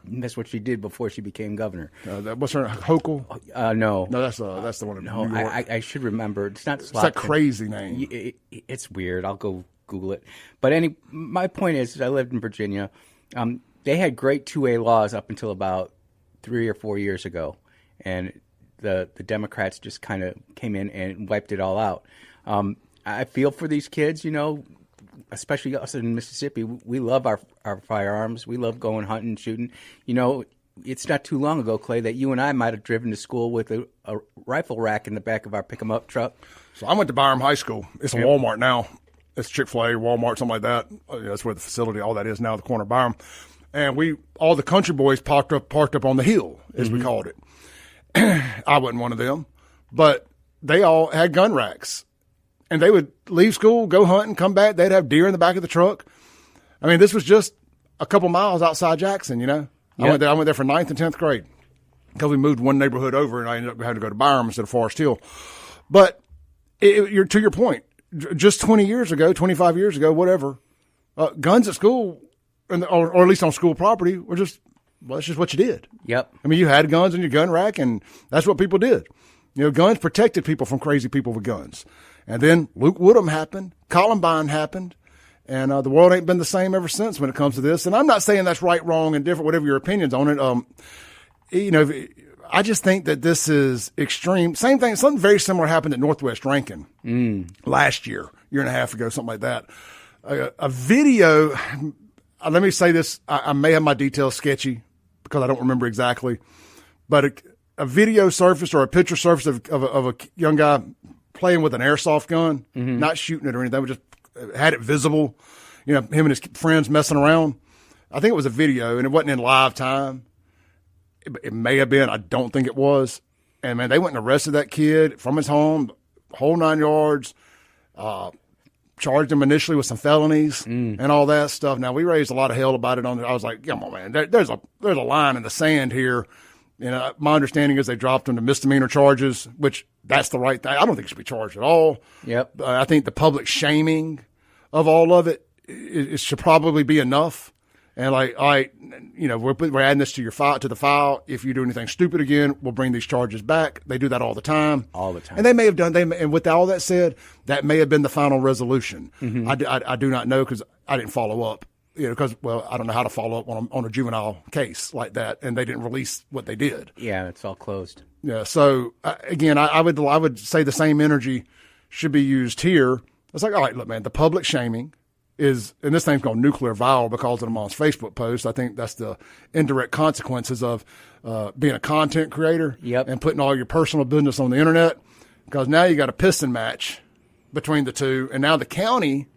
That's what she did before she became governor. What's her name? Hochul? No. No, that's the one in New York. I should remember. It's not Slotkin. It's that crazy name. It's weird. I'll go Google it. But my point is I lived in Virginia. They had great 2A laws up until about 3 or 4 years ago. And the Democrats just kind of came in and wiped it all out. I feel for these kids, especially us in Mississippi. We love our firearms. We love going hunting, shooting. It's not too long ago, Clay, that you and I might have driven to school with a rifle rack in the back of our pick-em-up truck. So I went to Byram High School. It's a Walmart now. It's Chick-fil-A, Walmart, something like that. That's where the facility, all that is now, the corner of Byram. And all the country boys parked up on the hill, as we called it. I wasn't one of them, but they all had gun racks. And they would leave school, go hunting, come back. They'd have deer in the back of the truck. I mean, this was just a couple miles outside Jackson, you know. Yep. I went there for 9th and 10th grade because we moved one neighborhood over, and I ended up having to go to Byram instead of Forest Hill. But you're to your point, just 20 years ago, 25 years ago, whatever, guns at school, or at least on school property, were just, well, that's just what you did. Yep. I mean, you had guns in your gun rack, and that's what people did. You know, guns protected people from crazy people with guns. And then Luke Woodham happened, Columbine happened, and the world ain't been the same ever since when it comes to this. And I'm not saying that's right, wrong, and different, whatever your opinions on it. You know, I just think that this is extreme. Same thing, something very similar happened at Northwest Rankin last year and a half ago, something like that. A video, let me say this, I may have my details sketchy because I don't remember exactly, but a video surfaced or a picture surfaced of a young guy playing with an airsoft gun, not shooting it or anything, but just had it visible, you know, him and his friends messing around. I think it was a video, and it wasn't in live time. It may have been. I don't think it was. And, man, they went and arrested that kid from his home, whole 9 yards, charged him initially with some felonies and all that stuff. Now, we raised a lot of hell about it. I was like, come on, man, there's a line in the sand here. You know, my understanding is they dropped him to misdemeanor charges, which that's the right thing. I don't think he should be charged at all. Yep. I think the public shaming of all of it should probably be enough. And like, all right, you know, we're adding this to the file. If you do anything stupid again, we'll bring these charges back. They do that all the time. All the time. And they may have done. And with all that said, that may have been the final resolution. I do not know because I didn't follow up. You know, because, well, I don't know how to follow up on a juvenile case like that, and they didn't release what they did. Yeah, it's all closed. Yeah, so, again, I would say the same energy should be used here. It's like, all right, look, man, the public shaming is, and this thing's gone nuclear viral because of the mom's Facebook post. I think that's the indirect consequences of being a content creator and putting all your personal business on the internet, because now you got a piston match between the two, and now the county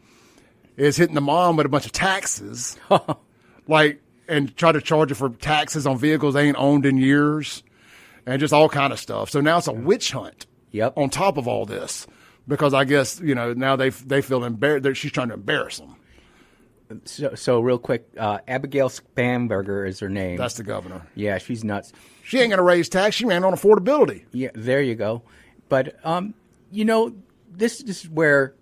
is hitting the mom with a bunch of taxes, and try to charge her for taxes on vehicles they ain't owned in years, and just all kind of stuff. So now it's a witch hunt on top of all this, because I guess, you know, now they feel embarrassed. She's trying to embarrass them. So real quick, Abigail Spamberger is her name. That's the governor. Yeah, she's nuts. She ain't going to raise tax. She ran on affordability. Yeah, there you go. But, you know, this is where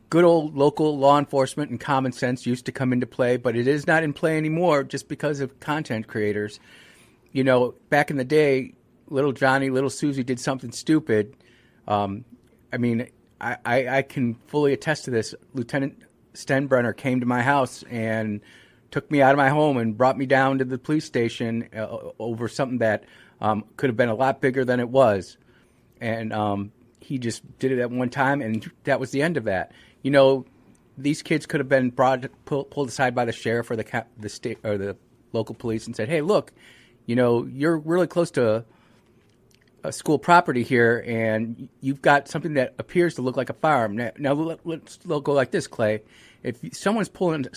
good old local law enforcement and common sense used to come into play, but it is not in play anymore just because of content creators. You know, back in the day, little Johnny, little Susie did something stupid. I mean, I can fully attest to this. Lieutenant Stenbrenner came to my house and took me out of my home and brought me down to the police station over something that could have been a lot bigger than it was. And he just did it at one time, and that was the end of that. You know, these kids could have been pulled aside by the sheriff or the state or the local police and said, "Hey, look, you know, you're really close to a school property here, and you've got something that appears to look like a firearm." Now let's go like this, Clay. If someone's pulling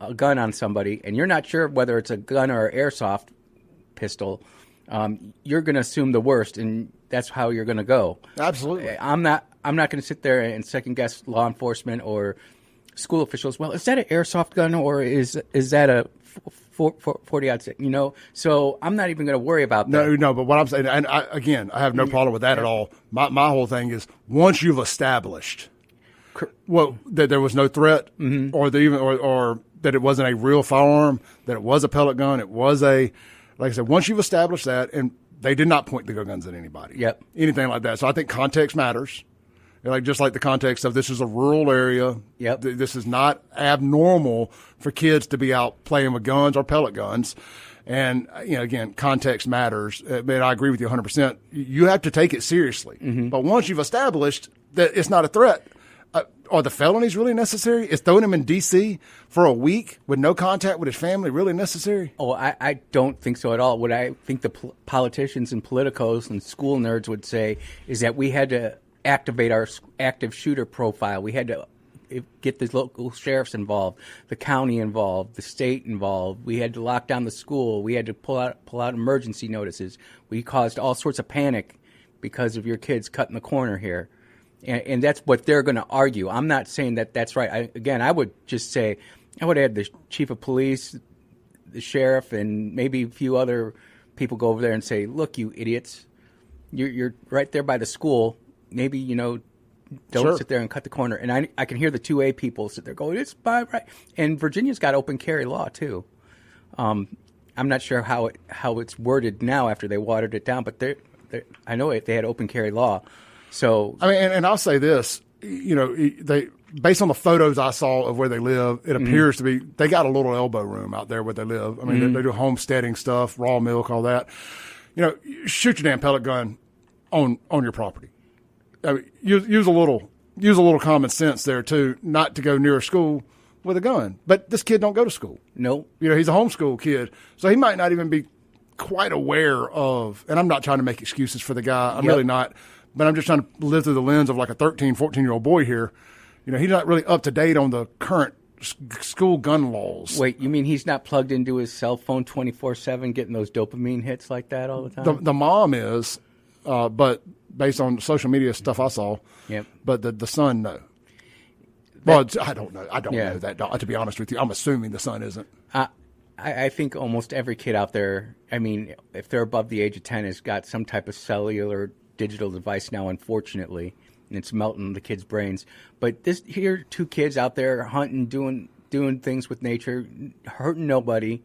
a gun on somebody, and you're not sure whether it's a gun or an airsoft pistol, you're going to assume the worst, and that's how you're going to go. Absolutely. I'm not going to sit there and second guess law enforcement or school officials. Well, is that an airsoft gun or is that a 40-06? You know, so I'm not even going to worry about that. No. But what I'm saying, and I have no problem with that at all. My whole thing is, once you've established, well, that there was no threat, or that it wasn't a real firearm, that it was a pellet gun, it was like I said, once you've established that, and they did not point the guns at anybody. Anything like that. So I think context matters. Just like the context of this is a rural area. This is not abnormal for kids to be out playing with guns or pellet guns. And, you know, again, context matters. But I agree with you 100%. You have to take it seriously. But once you've established that it's not a threat, are the felonies really necessary? Is throwing him in D.C. for a week with no contact with his family really necessary? Oh, I don't think so at all. What I think the politicians and politicos and school nerds would say is that we had to activate our active shooter profile. We had to get the local sheriffs involved, the county involved, the state involved. We had to lock down the school. We had to pull out emergency notices. We caused all sorts of panic because of your kids cutting the corner here. And that's what they're going to argue. I'm not saying that that's right. I would just say I would have the chief of police, the sheriff, and maybe a few other people go over there and say, look, you idiots, you're right there by the school. Maybe, don't sit there and cut the corner. And I can hear the 2A people sit there going, it's by right. And Virginia's got open carry law, too. I'm not sure how it's worded now after they watered it down, but I know they had open carry law. So I mean, and I'll say this, they based on the photos I saw of where they live, it appears to be they got a little elbow room out there where they live. I mean, they do homesteading stuff, raw milk, all that. Shoot your damn pellet gun on your property. I mean, use a little common sense there too, not to go near a school with a gun. But this kid don't go to school. No, he's a homeschool kid, so he might not even be quite aware of. And I'm not trying to make excuses for the guy. I'm really not. But I'm just trying to live through the lens of like a 13, 14-year-old boy here. He's not really up to date on the current school gun laws. Wait, you mean he's not plugged into his cell phone 24/7 getting those dopamine hits like that all the time? The mom is, but based on social media stuff I saw. Yep. But the son, no. Well, I don't know. I don't know that. To be honest with you, I'm assuming the son isn't. I think almost every kid out there, I mean, if they're above the age of 10, has got some type of cellular digital device now, unfortunately, and it's melting the kids' brains. But here are 2 kids out there hunting, doing things with nature, hurting nobody,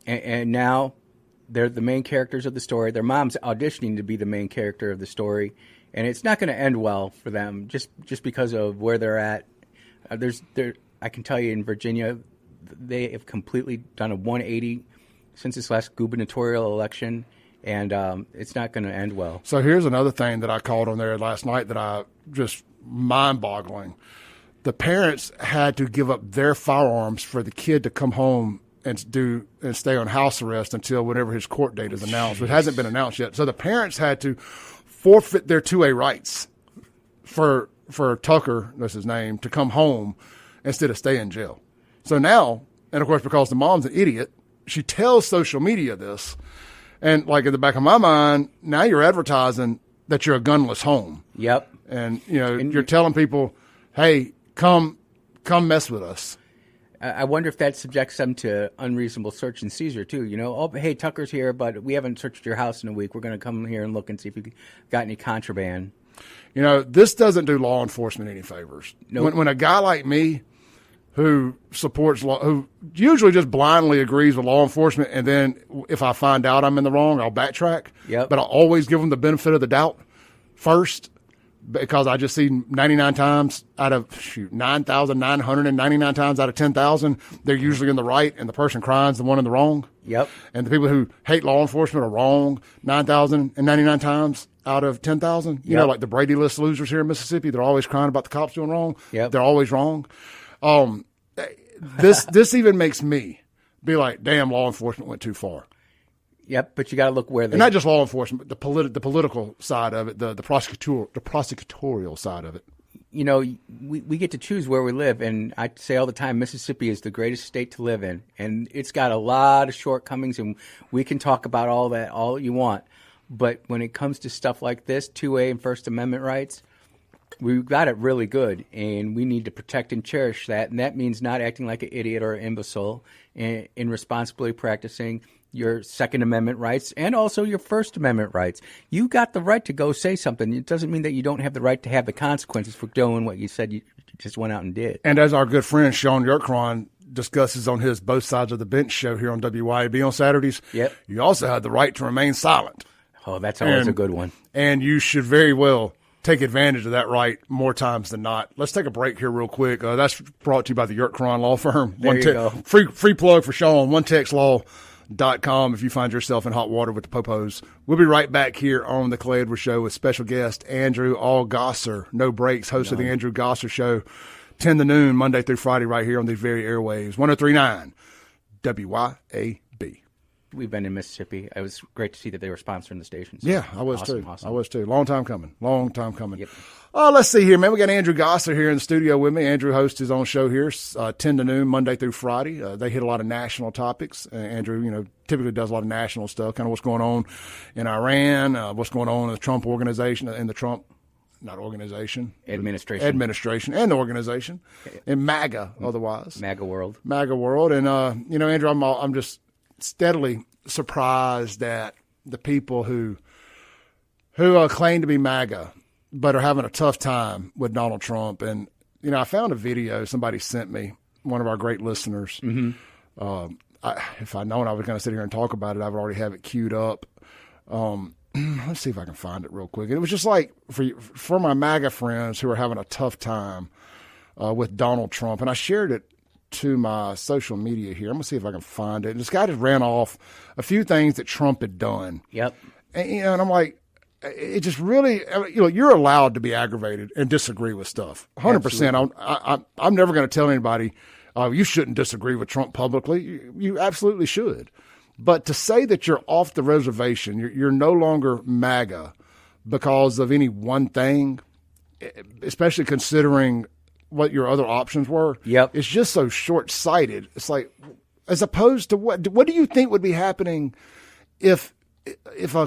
and now they're the main characters of the story. Their mom's auditioning to be the main character of the story, and it's not going to end well for them just because of where they're at. I can tell you in Virginia, they have completely done a 180 since this last gubernatorial election. And it's not going to end well. So here's another thing that I called on there last night that I just mind-boggling. The parents had to give up their firearms for the kid to come home and stay on house arrest until whenever his court date is announced. It hasn't been announced yet. So the parents had to forfeit their 2A rights for Tucker, that's his name, to come home instead of stay in jail. So now, and of course because the mom's an idiot, she tells social media this. And like in the back of my mind, now you're advertising that you're a gunless home. Yep. And you're telling people, hey, come mess with us. I wonder if that subjects them to unreasonable search and seizure too. Oh, hey, Tucker's here, but we haven't searched your house in a week. We're going to come here and look and see if you got any contraband. This doesn't do law enforcement any favors. Nope. When a guy like me, who supports law, who usually just blindly agrees with law enforcement, and then if I find out I'm in the wrong, I'll backtrack. Yep. But I'll always give them the benefit of the doubt first, because I just see 99 times out of 9,999 times out of 10,000, they're usually in the right, and the person crying is the one in the wrong. Yep. And the people who hate law enforcement are wrong 9,099 times out of 10,000. Like the Brady List losers here in Mississippi, they're always crying about the cops doing wrong. Yep. They're always wrong. This even makes me be like, damn, law enforcement went too far. Yep, but you got to look where they. And not just law enforcement, but the political side of it, the prosecutorial side of it. We get to choose where we live, and I say all the time, Mississippi is the greatest state to live in, and it's got a lot of shortcomings, and we can talk about all that all you want, but when it comes to stuff like this, 2A and First Amendment rights, we've got it really good, and we need to protect and cherish that. And that means not acting like an idiot or an imbecile and responsibly practicing your Second Amendment rights and also your First Amendment rights. You got the right to go say something. It doesn't mean that you don't have the right to have the consequences for doing what you said you just went out and did. And as our good friend Sean Yerkron discusses on his Both Sides of the Bench show here on WYAB on Saturdays, yep, you also have the right to remain silent. Oh, that's always a good one. And you should very well take advantage of that right more times than not. Let's take a break here real quick. That's brought to you by the Yerkron Law Firm. There you go. Free plug for Sean, onetextlaw.com if you find yourself in hot water with the popos. We'll be right back here on the Clay Edwards Show with special guest Andrew Allgosser. No breaks, host of the Andrew Gosser Show, 10 to noon, Monday through Friday, right here on these very airwaves, 103.9 WYAB. We've been in Mississippi. It was great to see that they were sponsoring the stations. Yeah, I was awesome, too. Awesome. I was too. Long time coming. Long time coming. Yep. Oh, let's see here, man. We got Andrew Gosser here in the studio with me. Andrew hosts his own show here, 10 to noon, Monday through Friday. They hit a lot of national topics. Andrew, typically does a lot of national stuff, kind of what's going on in Iran, what's going on in the Trump organization, and the Trump, not organization. Administration and the organization. And MAGA, otherwise. MAGA world. And, Andrew, I'm just steadily surprised at the people who claim to be MAGA, but are having a tough time with Donald Trump. And, I found a video somebody sent me, one of our great listeners. Mm-hmm. If I'd known I was going to sit here and talk about it, I would already have it queued up. Let's see if I can find it real quick. And it was just like for my MAGA friends who are having a tough time with Donald Trump. And I shared it to my social media here. I'm going to see if I can find it. And this guy just ran off a few things that Trump had done. Yep. And I'm like, it just really, you're allowed to be aggravated and disagree with stuff. 100%. I'm never going to tell anybody, you shouldn't disagree with Trump publicly. You absolutely should. But to say that you're off the reservation, you're no longer MAGA because of any one thing, especially considering what your other options were, it's just so short-sighted. It's like, as opposed to what do you think would be happening if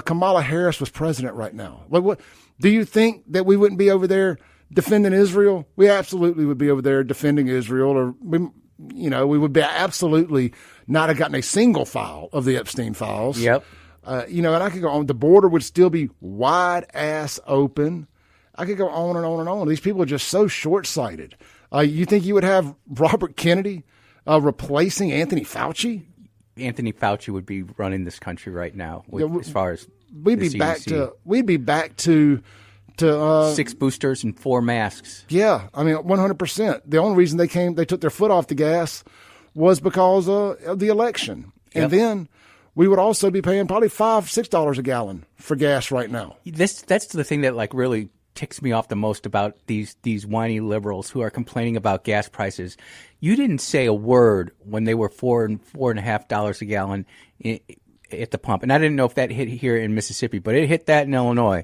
Kamala Harris was president right now? What do you think that we wouldn't be over there defending Israel? We absolutely would be over there defending Israel, or we would be absolutely not have gotten a single file of the Epstein files. Yep. And I could go on. The border would still be wide ass open. I could go on and on and on. These people are just so short-sighted. You think you would have Robert Kennedy replacing Anthony Fauci? Anthony Fauci would be running this country right now, as far as we'd be back to 6 boosters and 4 masks. Yeah, 100%. The only reason they took their foot off the gas was because of the election, and then we would also be paying probably $5-6 a gallon for gas right now. That's the thing that really ticks me off the most about these whiny liberals who are complaining about gas prices. You didn't say a word when they were $4.50 a gallon at the pump, and I didn't know if that hit here in Mississippi, but it hit that in Illinois.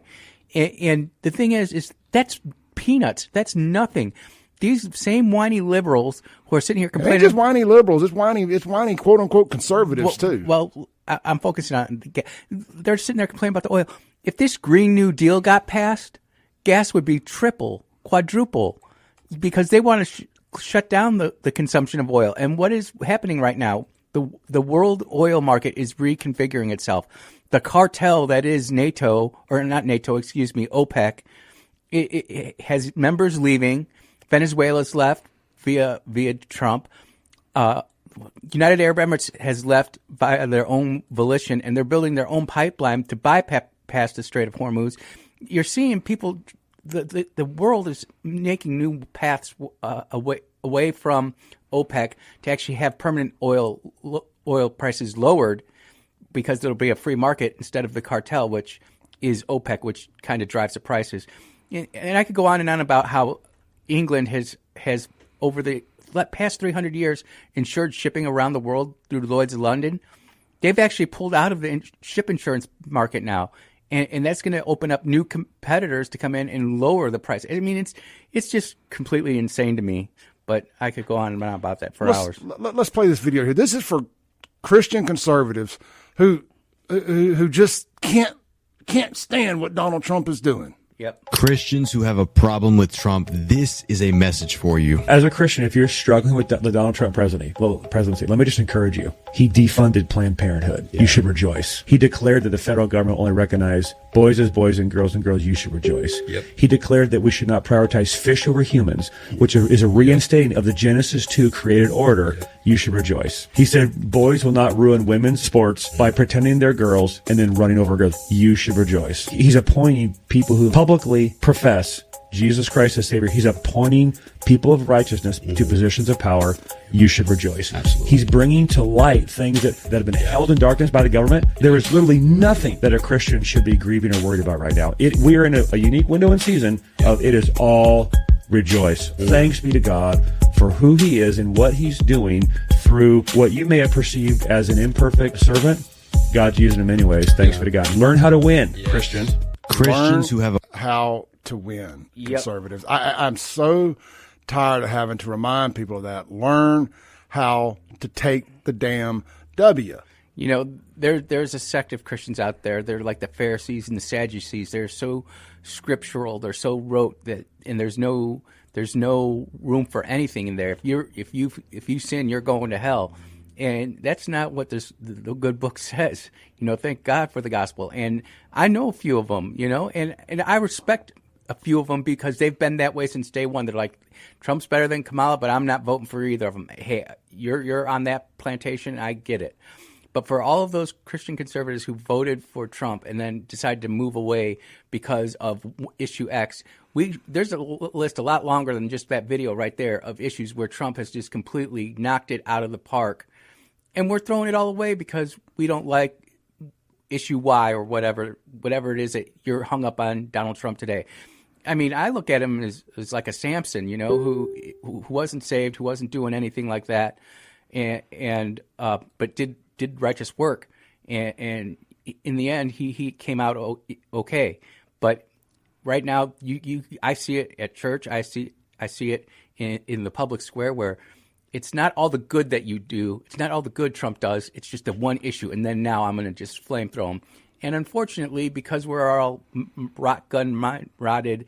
And the thing is that's peanuts. That's nothing. These same whiny liberals who are sitting here complaining. It's just whiny liberals. It's whiny quote unquote conservatives too. Well, I'm focusing on. They're sitting there complaining about the oil. If this Green New Deal got passed, gas would be triple, quadruple, because they want to shut down the consumption of oil. And what is happening right now? The world oil market is reconfiguring itself. The cartel that is OPEC, it has members leaving. Venezuela's left via Trump. United Arab Emirates has left by their own volition, and they're building their own pipeline to bypass the Strait of Hormuz. You're seeing people. The world is making new paths away from OPEC to actually have permanent oil prices lowered, because there'll be a free market instead of the cartel, which is OPEC, which kind of drives the prices. And I could go on and on about how England has over the past 300 years insured shipping around the world through Lloyd's of London. They've actually pulled out of the ship insurance market now, and that's going to open up new competitors to come in and lower the price. It's just completely insane to me. But I could go on and on about that for hours. Let's play this video here. This is for Christian conservatives who just can't stand what Donald Trump is doing. Yep. Christians who have a problem with Trump, this is a message for you. As a Christian, if you're struggling with the Donald Trump presidency, let me just encourage you. He defunded Planned Parenthood. Yeah. You should rejoice. He declared that the federal government only recognize boys as boys and girls. You should rejoice. Yep. He declared that we should not prioritize fish over humans, which is a reinstating of the Genesis 2 created order. You should rejoice. He said boys will not ruin women's sports by pretending they're girls and then running over girls. You should rejoice. He's appointing people who publicly profess Jesus Christ as Savior. He's appointing people of righteousness to positions of power. You should rejoice. Absolutely. He's bringing to light things that have been held in darkness by the government. There is literally nothing that a Christian should be grieving or worried about right now. We're in a unique window and season of it is all rejoice. Thanks be to God for who He is and what He's doing through what you may have perceived as an imperfect servant. God's using him anyways. Thanks be to God. Learn how to win, Christians. Christians who have how to win, Yep. conservatives. I'm so tired of having to remind people of that. Learn how to take the damn W. You know, there's a sect of Christians out there. They're like the Pharisees and the Sadducees. They're so scriptural. They're so rote that, and there's no room for anything in there. If you sin, you're going to hell, and that's not what the good book says. You know, thank God for the gospel. And I know a few of them. You know, and I respect a few of them because they've been that way since day one. They're like, Trump's better than Kamala, but I'm not voting for either of them. Hey, you're on that plantation. I get it. But for all of those Christian conservatives who voted for Trump and then decided to move away because of issue X, there's a list a lot longer than just that video right there of issues where Trump has just completely knocked it out of the park. And we're throwing it all away because we don't like issue Y or whatever it is that you're hung up on Donald Trump today. I mean, I look at him as like a Samson, you know, who wasn't saved, who wasn't doing anything like that, but did righteous work, and in the end he came out okay. But right now I see it at church, I see it in the public square where it's not all the good that you do, it's not all the good Trump does, it's just the one issue, and then now I'm going to just flame throw him. And unfortunately, because we're all rotted,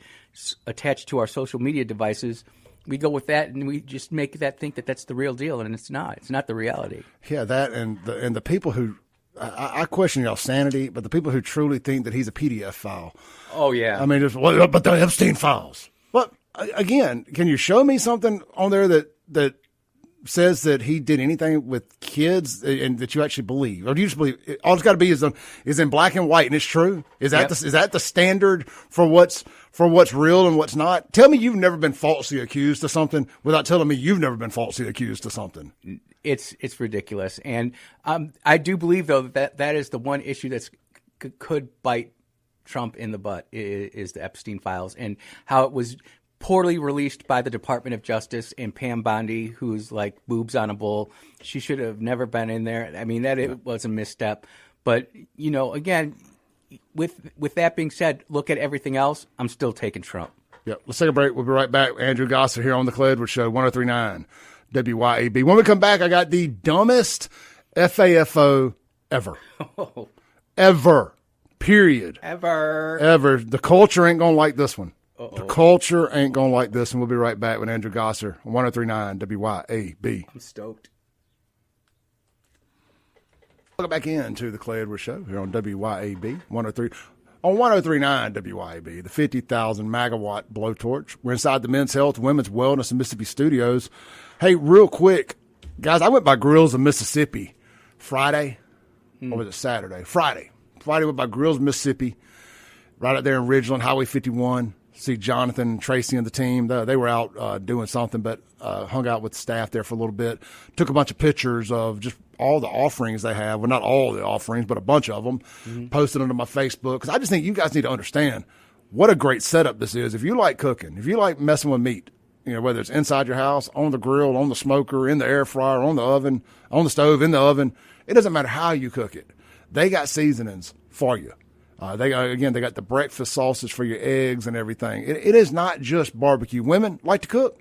attached to our social media devices, we go with that, and we just make that think that that's the real deal, and it's not. It's not the reality. Yeah, that and the people who I question y'all's sanity, but the people who truly think that he's a PDF file. Oh yeah. I mean, but the Epstein files. What again? Can you show me something on there that says that he did anything with kids and that you actually believe, or do you just believe all it's got to be is in black and white and it's true? Is that is that the standard for what's real and what's not? Tell me you've never been falsely accused of something without telling me you've never been falsely accused of something. It's ridiculous, and I do believe though that is the one issue that's could bite Trump in the butt is the Epstein files and how it was poorly released by the Department of Justice, and Pam Bondi, who's like boobs on a bull. She should have never been in there. I mean, it was a misstep. But, you know, again, with that being said, look at everything else. I'm still taking Trump. Yeah, let's take a break. We'll be right back. Andrew Gosser here on the Clay Edwards Show, 103.9 WYAB. When we come back, I got the dumbest FAFO ever. Oh. Ever. Period. Ever. The culture ain't going to like this one. Uh-oh. The culture ain't going to like this, and we'll be right back with Andrew Gosser on 103.9 WYAB. I'm stoked. Welcome back into the Clay Edwards Show here on WYAB 103. On 103.9 WYAB, the 50,000 megawatt blowtorch. We're inside the Men's Health, Women's Wellness and Mississippi Studios. Hey, real quick, guys, I went by Grills of Mississippi Friday. Or was it Saturday? Friday. Went by Grills of Mississippi, right out there in Ridgeland, Highway 51. See Jonathan and Tracy and the team. They were out doing something, but hung out with the staff there for a little bit. Took a bunch of pictures of just all the offerings they have. Well, not all the offerings, but a bunch of them. Mm-hmm. Posted them to my Facebook because I just think you guys need to understand what a great setup this is. If you like cooking, if you like messing with meat, you know, whether it's inside your house, on the grill, on the smoker, in the air fryer, on the oven, on the stove, in the oven, it doesn't matter how you cook it. They got seasonings for you. They got the breakfast sauces for your eggs and everything. It is not just barbecue. Women like to cook.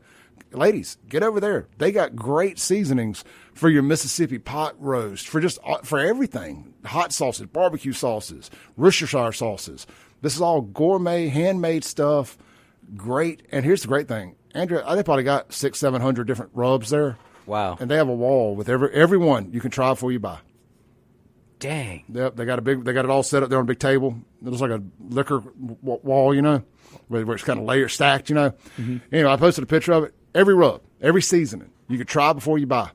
Ladies, get over there. They got great seasonings for your Mississippi pot roast, for everything. Hot sauces, barbecue sauces, Worcestershire sauces. This is all gourmet, handmade stuff. Great. And here's the great thing. Andrea, they probably got 600-700 different rubs there. Wow. And they have a wall with every one you can try before you buy. Dang. Yep, they got it all set up there on a big table. It looks like a liquor wall, you know, where it's kind of layered, stacked, you know. Mm-hmm. Anyway, I posted a picture of it. Every rub, every seasoning, you could try before you buy.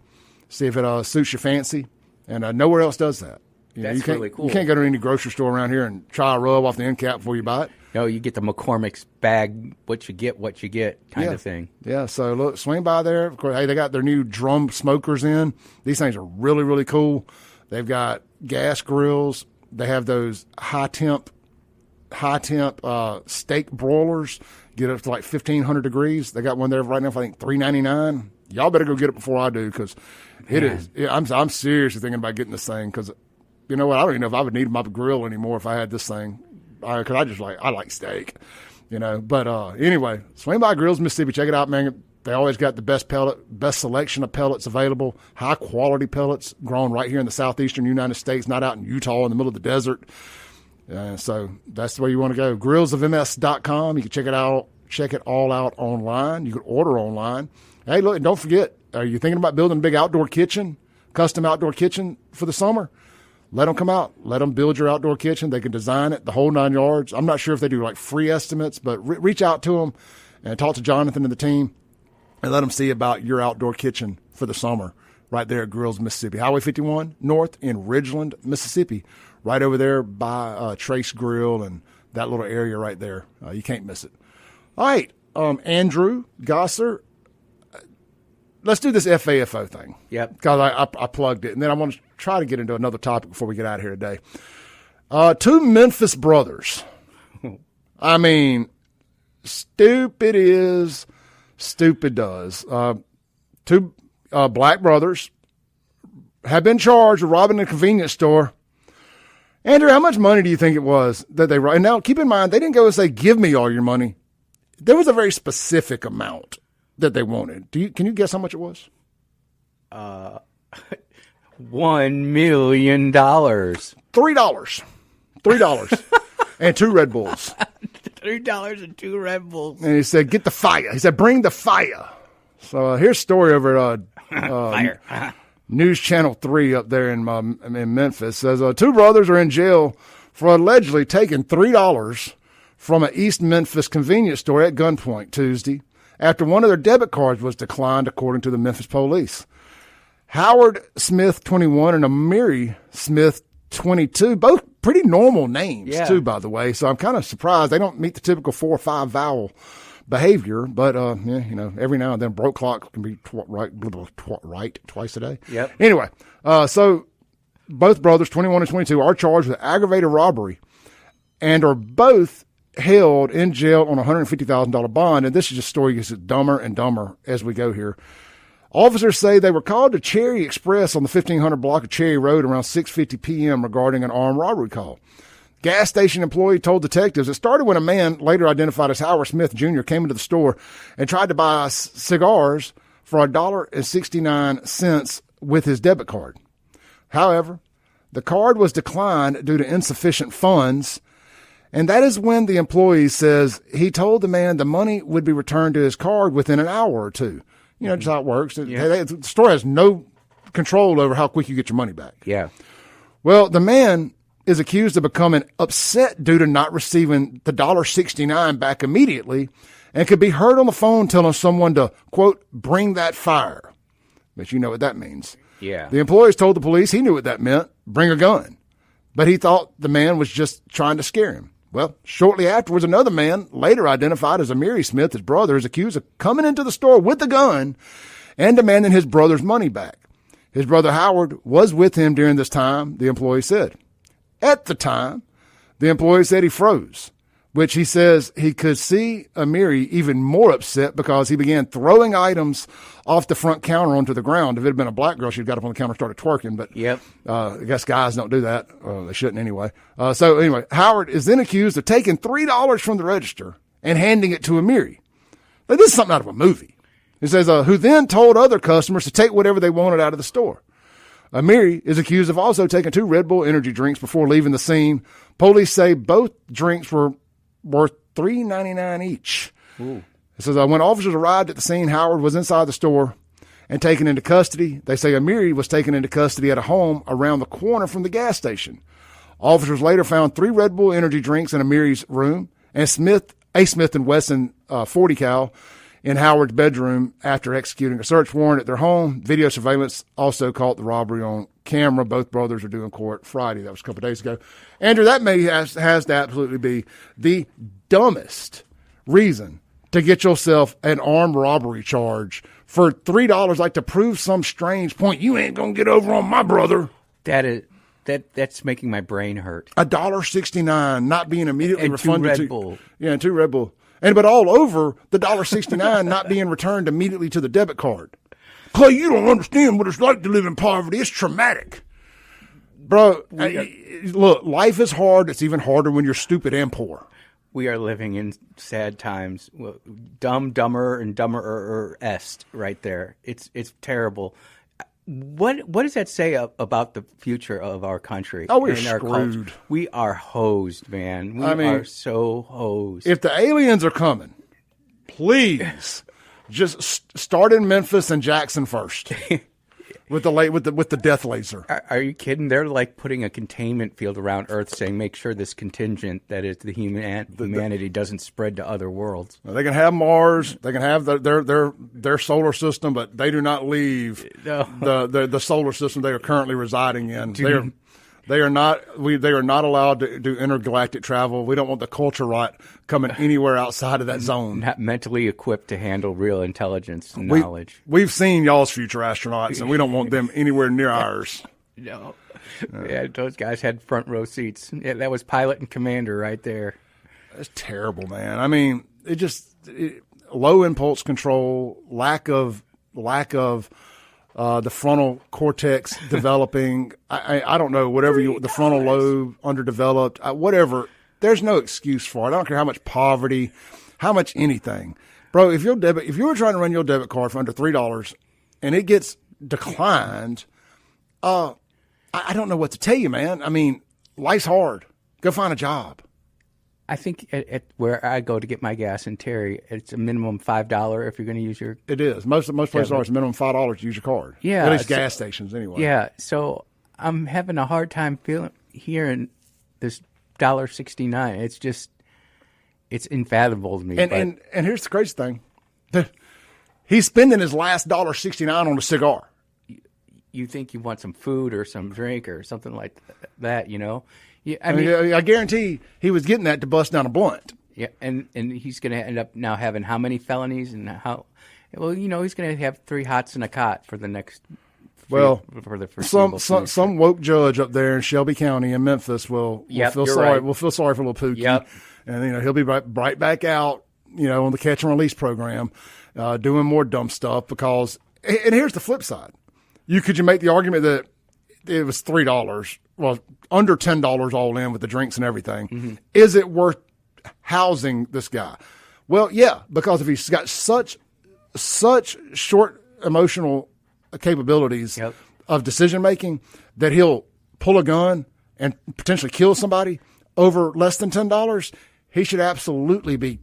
See if it suits your fancy. And nowhere else does that. That's really cool. You can't go to any grocery store around here and try a rub off the end cap before you buy it. No, you get the McCormick's bag, what you get kind of thing. Yeah, so look, swing by there. Of course, hey, they got their new drum smokers in. These things are really, really cool. They've got gas grills. They have those high temp steak broilers. Get up to like 1,500 degrees. They got one there right now for I think $3.99. Y'all better go get it before I do because it is. Yeah, I'm seriously thinking about getting this thing because you know what? I don't even know if I would need my grill anymore if I had this thing because I like steak. But anyway, swing by Grills, Mississippi. Check it out, man. They always got the best selection of pellets available, high-quality pellets grown right here in the southeastern United States, not out in Utah in the middle of the desert. So that's the way you want to go. Grillsofms.com. You can check it all out online. You can order online. Hey, look, and don't forget, are you thinking about building a big outdoor kitchen, custom outdoor kitchen for the summer? Let them come out. Let them build your outdoor kitchen. They can design it, the whole 9 yards. I'm not sure if they do like free estimates, but reach out to them and talk to Jonathan and the team and let them see about your outdoor kitchen for the summer right there at Grills, Mississippi. Highway 51 North in Ridgeland, Mississippi, right over there by Trace Grill and that little area right there. You can't miss it. All right, Andrew Gosser, let's do this FAFO thing. Yep. Because I plugged it, and then I want to try to get into another topic before we get out of here today. 2 Memphis brothers. I mean, stupid is, stupid does. 2 black brothers have been charged with robbing a convenience store. Andrew, how much money do you think it was that they robbed? And now, keep in mind, they didn't go and say, give me all your money. There was a very specific amount that they wanted. Can you guess how much it was? $1 million. $3. And 2 Red Bulls. $3 and 2 Red Bulls. And he said, get the fire. He said, bring the fire. So here's a story over at Fire. News Channel 3 up there in Memphis. Says 2 brothers are in jail for allegedly taking $3 from an East Memphis convenience store at gunpoint Tuesday after one of their debit cards was declined, according to the Memphis police. Howard Smith, 21, and Amiri Smith, 22, both pretty normal names, too, by the way. So I'm kind of surprised they don't meet the typical 4 or 5 vowel behavior. But, every now and then, broke clock can be right twice a day. Yep. Anyway, so both brothers, 21 and 22, are charged with aggravated robbery and are both held in jail on a $150,000 bond. And this is just a story that gets dumber and dumber as we go here. Officers say they were called to Cherry Express on the 1500 block of Cherry Road around 6:50 p.m. regarding an armed robbery call. Gas station employee told detectives it started when a man, later identified as Howard Smith Jr., came into the store and tried to buy cigars for $1.69 with his debit card. However, the card was declined due to insufficient funds. And that is when the employee says he told the man the money would be returned to his card within an hour or two. You know, just how it works. Yeah. The store has no control over how quick you get your money back. Yeah. Well, the man is accused of becoming upset due to not receiving the $1.69 back immediately and could be heard on the phone telling someone to, quote, bring that fire. But you know what that means. Yeah. The employees told the police he knew what that meant, bring a gun. But he thought the man was just trying to scare him. Well, shortly afterwards, another man, later identified as Amiri Smith, his brother, is accused of coming into the store with a gun and demanding his brother's money back. His brother Howard was with him during this time, the employee said. At the time, the employee said he froze, which he says he could see Amiri even more upset because he began throwing items off the front counter onto the ground. If it had been a black girl, she'd got up on the counter and started twerking. But I guess guys don't do that. They shouldn't anyway. So anyway, Howard is then accused of taking $3 from the register and handing it to Amiri. Now, this is something out of a movie. He says, who then told other customers to take whatever they wanted out of the store. Amiri is accused of also taking 2 Red Bull energy drinks before leaving the scene. Police say both drinks were worth $3.99 each. Ooh. It says, when officers arrived at the scene, Howard was inside the store and taken into custody. They say Amiri was taken into custody at a home around the corner from the gas station. Officers later found 3 Red Bull energy drinks in Amiri's room and a Smith & Wesson 40 cal in Howard's bedroom after executing a search warrant at their home. Video surveillance also caught the robbery on camera. Both brothers are due in court Friday. That was a couple of days ago. Andrew, that has to absolutely be the dumbest reason to get yourself an armed robbery charge for $3, like to prove some strange point. You ain't going to get over on my brother. That's making my brain hurt. $1.69 not being immediately and refunded. 2 Red Bull. Yeah, and 2 Red Bull. But all over the $1.69 not being returned immediately to the debit card. Clay, you don't understand what it's like to live in poverty. It's traumatic. Bro, look, life is hard. It's even harder when you're stupid and poor. we are living in sad times. Dumb, dumber, and dumber est right there. It's terrible. What does that say about the future of our country? Oh, we're and our screwed. culture? We are hosed, man. We are so hosed. If the aliens are coming, please just start in Memphis and Jackson first with the death laser. Are you kidding? They're like putting a containment field around Earth, saying, "Make sure this contingent, that is the humanity, doesn't spread to other worlds." They can have Mars, they can have their solar system, but they do not leave the solar system they are currently residing in. They are not allowed to do intergalactic travel. We don't want the culture rot coming anywhere outside of that zone. Not mentally equipped to handle real intelligence and knowledge. We've seen y'all's future astronauts, and we don't want them anywhere near ours. No. Yeah, those guys had front row seats. Yeah, that was pilot and commander right there. That's terrible, man. I mean, low impulse control, lack of the frontal cortex developing. I don't know, the frontal lobe underdeveloped, whatever. There's no excuse for it. I don't care how much poverty, how much anything, bro. If you were trying to run your debit card for under $3 and it gets declined, I don't know what to tell you, man. I mean, life's hard. Go find a job. I think at where I go to get my gas in Terry, it's a minimum $5 if you're going to use your. It is. Most places are. It's a minimum $5 to use your card. Yeah, at least gas stations anyway. Yeah, so I'm having a hard time hearing this $1.69. It's just, it's unfathomable to me. And here's the crazy thing: he's spending his last $1.69 on a cigar. You think you want some food or some drink or something like that, you know? Yeah, I guarantee he was getting that to bust down a blunt. Yeah, and he's going to end up now having how many felonies and how? Well, you know, he's going to have 3 hots and a cot for the next. For the foreseeable future. Some woke judge up there in Shelby County in Memphis will feel sorry. Right. We'll feel sorry for little Pookie. Yep. And he'll be right back out. On the catch and release program, doing more dumb stuff because. And here's the flip side: could you make the argument that it was $3? Well, under $10 all in with the drinks and everything. Mm-hmm. Is it worth housing this guy? Well, yeah, because if he's got such short emotional capabilities of decision making that he'll pull a gun and potentially kill somebody over less than $10, he should absolutely be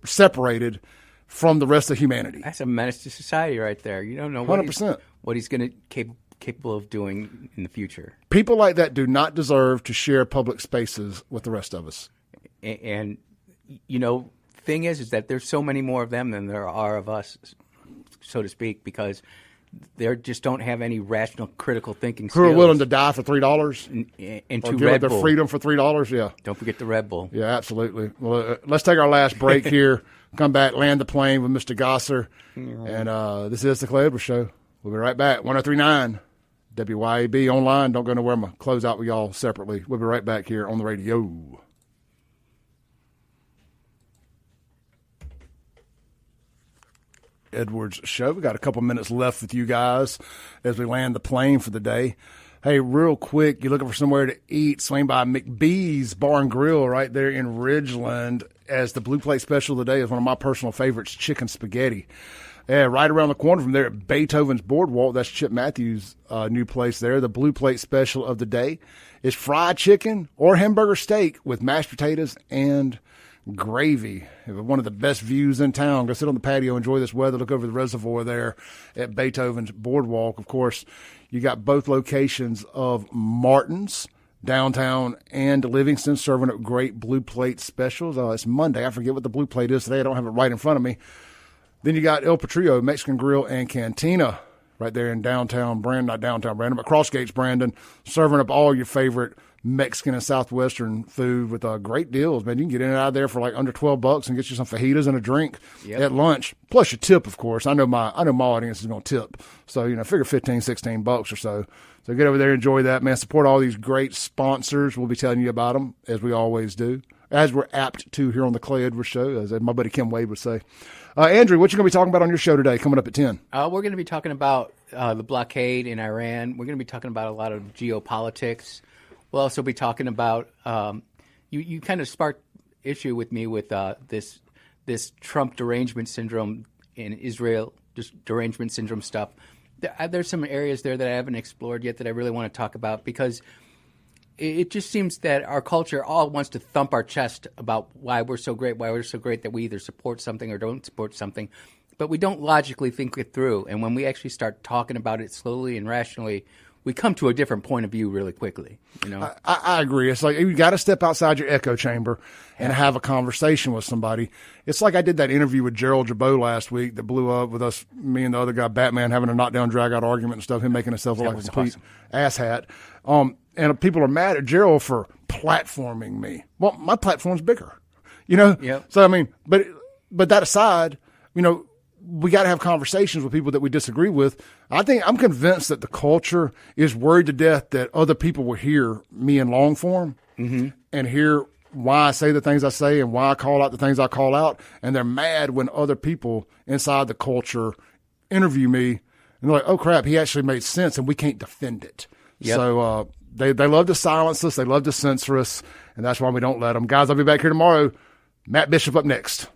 separated from the rest of humanity. That's a menace to society right there. You don't know 100%. What he's going to capable of doing in the future. People like that do not deserve to share public spaces with the rest of us. And thing is that there's so many more of them than there are of us, so to speak, because they just don't have any rational, critical thinking skills. Who are willing to die for $3 and or to give up Red their Bull. freedom for $3? Yeah. Don't forget the Red Bull. Yeah, absolutely. Well, let's take our last break here. Come back, land the plane with Mr. Gosser. And this is the Clay Edwards Show. We'll be right back. 103.9 WYAB online. Don't go nowhere. I'm going to close out with y'all separately. We'll be right back here on the radio. Edwards Show. We got a couple minutes left with you guys as we land the plane for the day. Hey, real quick, you're looking for somewhere to eat, swing by McBee's Bar and Grill right there in Ridgeland, as the Blue Plate Special of the day is one of my personal favorites, chicken spaghetti. Yeah, right around the corner from there at Beethoven's Boardwalk. That's Chip Matthews' new place there. The Blue Plate Special of the day is fried chicken or hamburger steak with mashed potatoes and gravy. One of the best views in town. Go sit on the patio, enjoy this weather, look over the reservoir there at Beethoven's Boardwalk. Of course, you got both locations of Martin's, downtown, and Livingston, serving up great Blue Plate specials. It's Monday. I forget what the Blue Plate is today. I don't have it right in front of me. Then you got El Patrio, Mexican Grill and Cantina, right there in downtown Brandon, not downtown Brandon, but Crossgates Brandon, serving up all your favorite Mexican and Southwestern food with great deals, man. You can get in and out of there for like under $12 and get you some fajitas and a drink at lunch, plus your tip, of course. I know my audience is going to tip, so figure $15-$16 or so. So get over there, enjoy that, man. Support all these great sponsors. We'll be telling you about them as we always do, as we're apt to here on the Clay Edwards Show, as my buddy Kim Wade would say. Andrew, what you going to be talking about on your show today, coming up at 10? We're going to be talking about the blockade in Iran. We're going to be talking about a lot of geopolitics. We'll also be talking about you kind of sparked issue with me with this Trump derangement syndrome in Israel, just derangement syndrome stuff. There's some areas there that I haven't explored yet that I really want to talk about, because it just seems that our culture all wants to thump our chest about why we're so great that we either support something or don't support something, but we don't logically think it through. And when we actually start talking about it slowly and rationally, we come to a different point of view really quickly. You know, I agree. It's like you got to step outside your echo chamber and have a conversation with somebody. It's like I did that interview with Gerald Jabot last week that blew up with us, me and the other guy, Batman, having a knockdown, drag out argument and stuff. Him making himself look like a complete asshat. And people are mad at Gerald for platforming me. Well, my platform's bigger, you know. Yep. So I mean, but that aside, you know, we got to have conversations with people that we disagree with. I'm convinced that the culture is worried to death that other people will hear me in long form and hear why I say the things I say and why I call out the things I call out. And they're mad when other people inside the culture interview me and they're like, oh crap, he actually made sense and we can't defend it. Yep. So, they love to silence us. They love to censor us. And that's why we don't let them. Guys, I'll be back here tomorrow. Matt Bishop up next.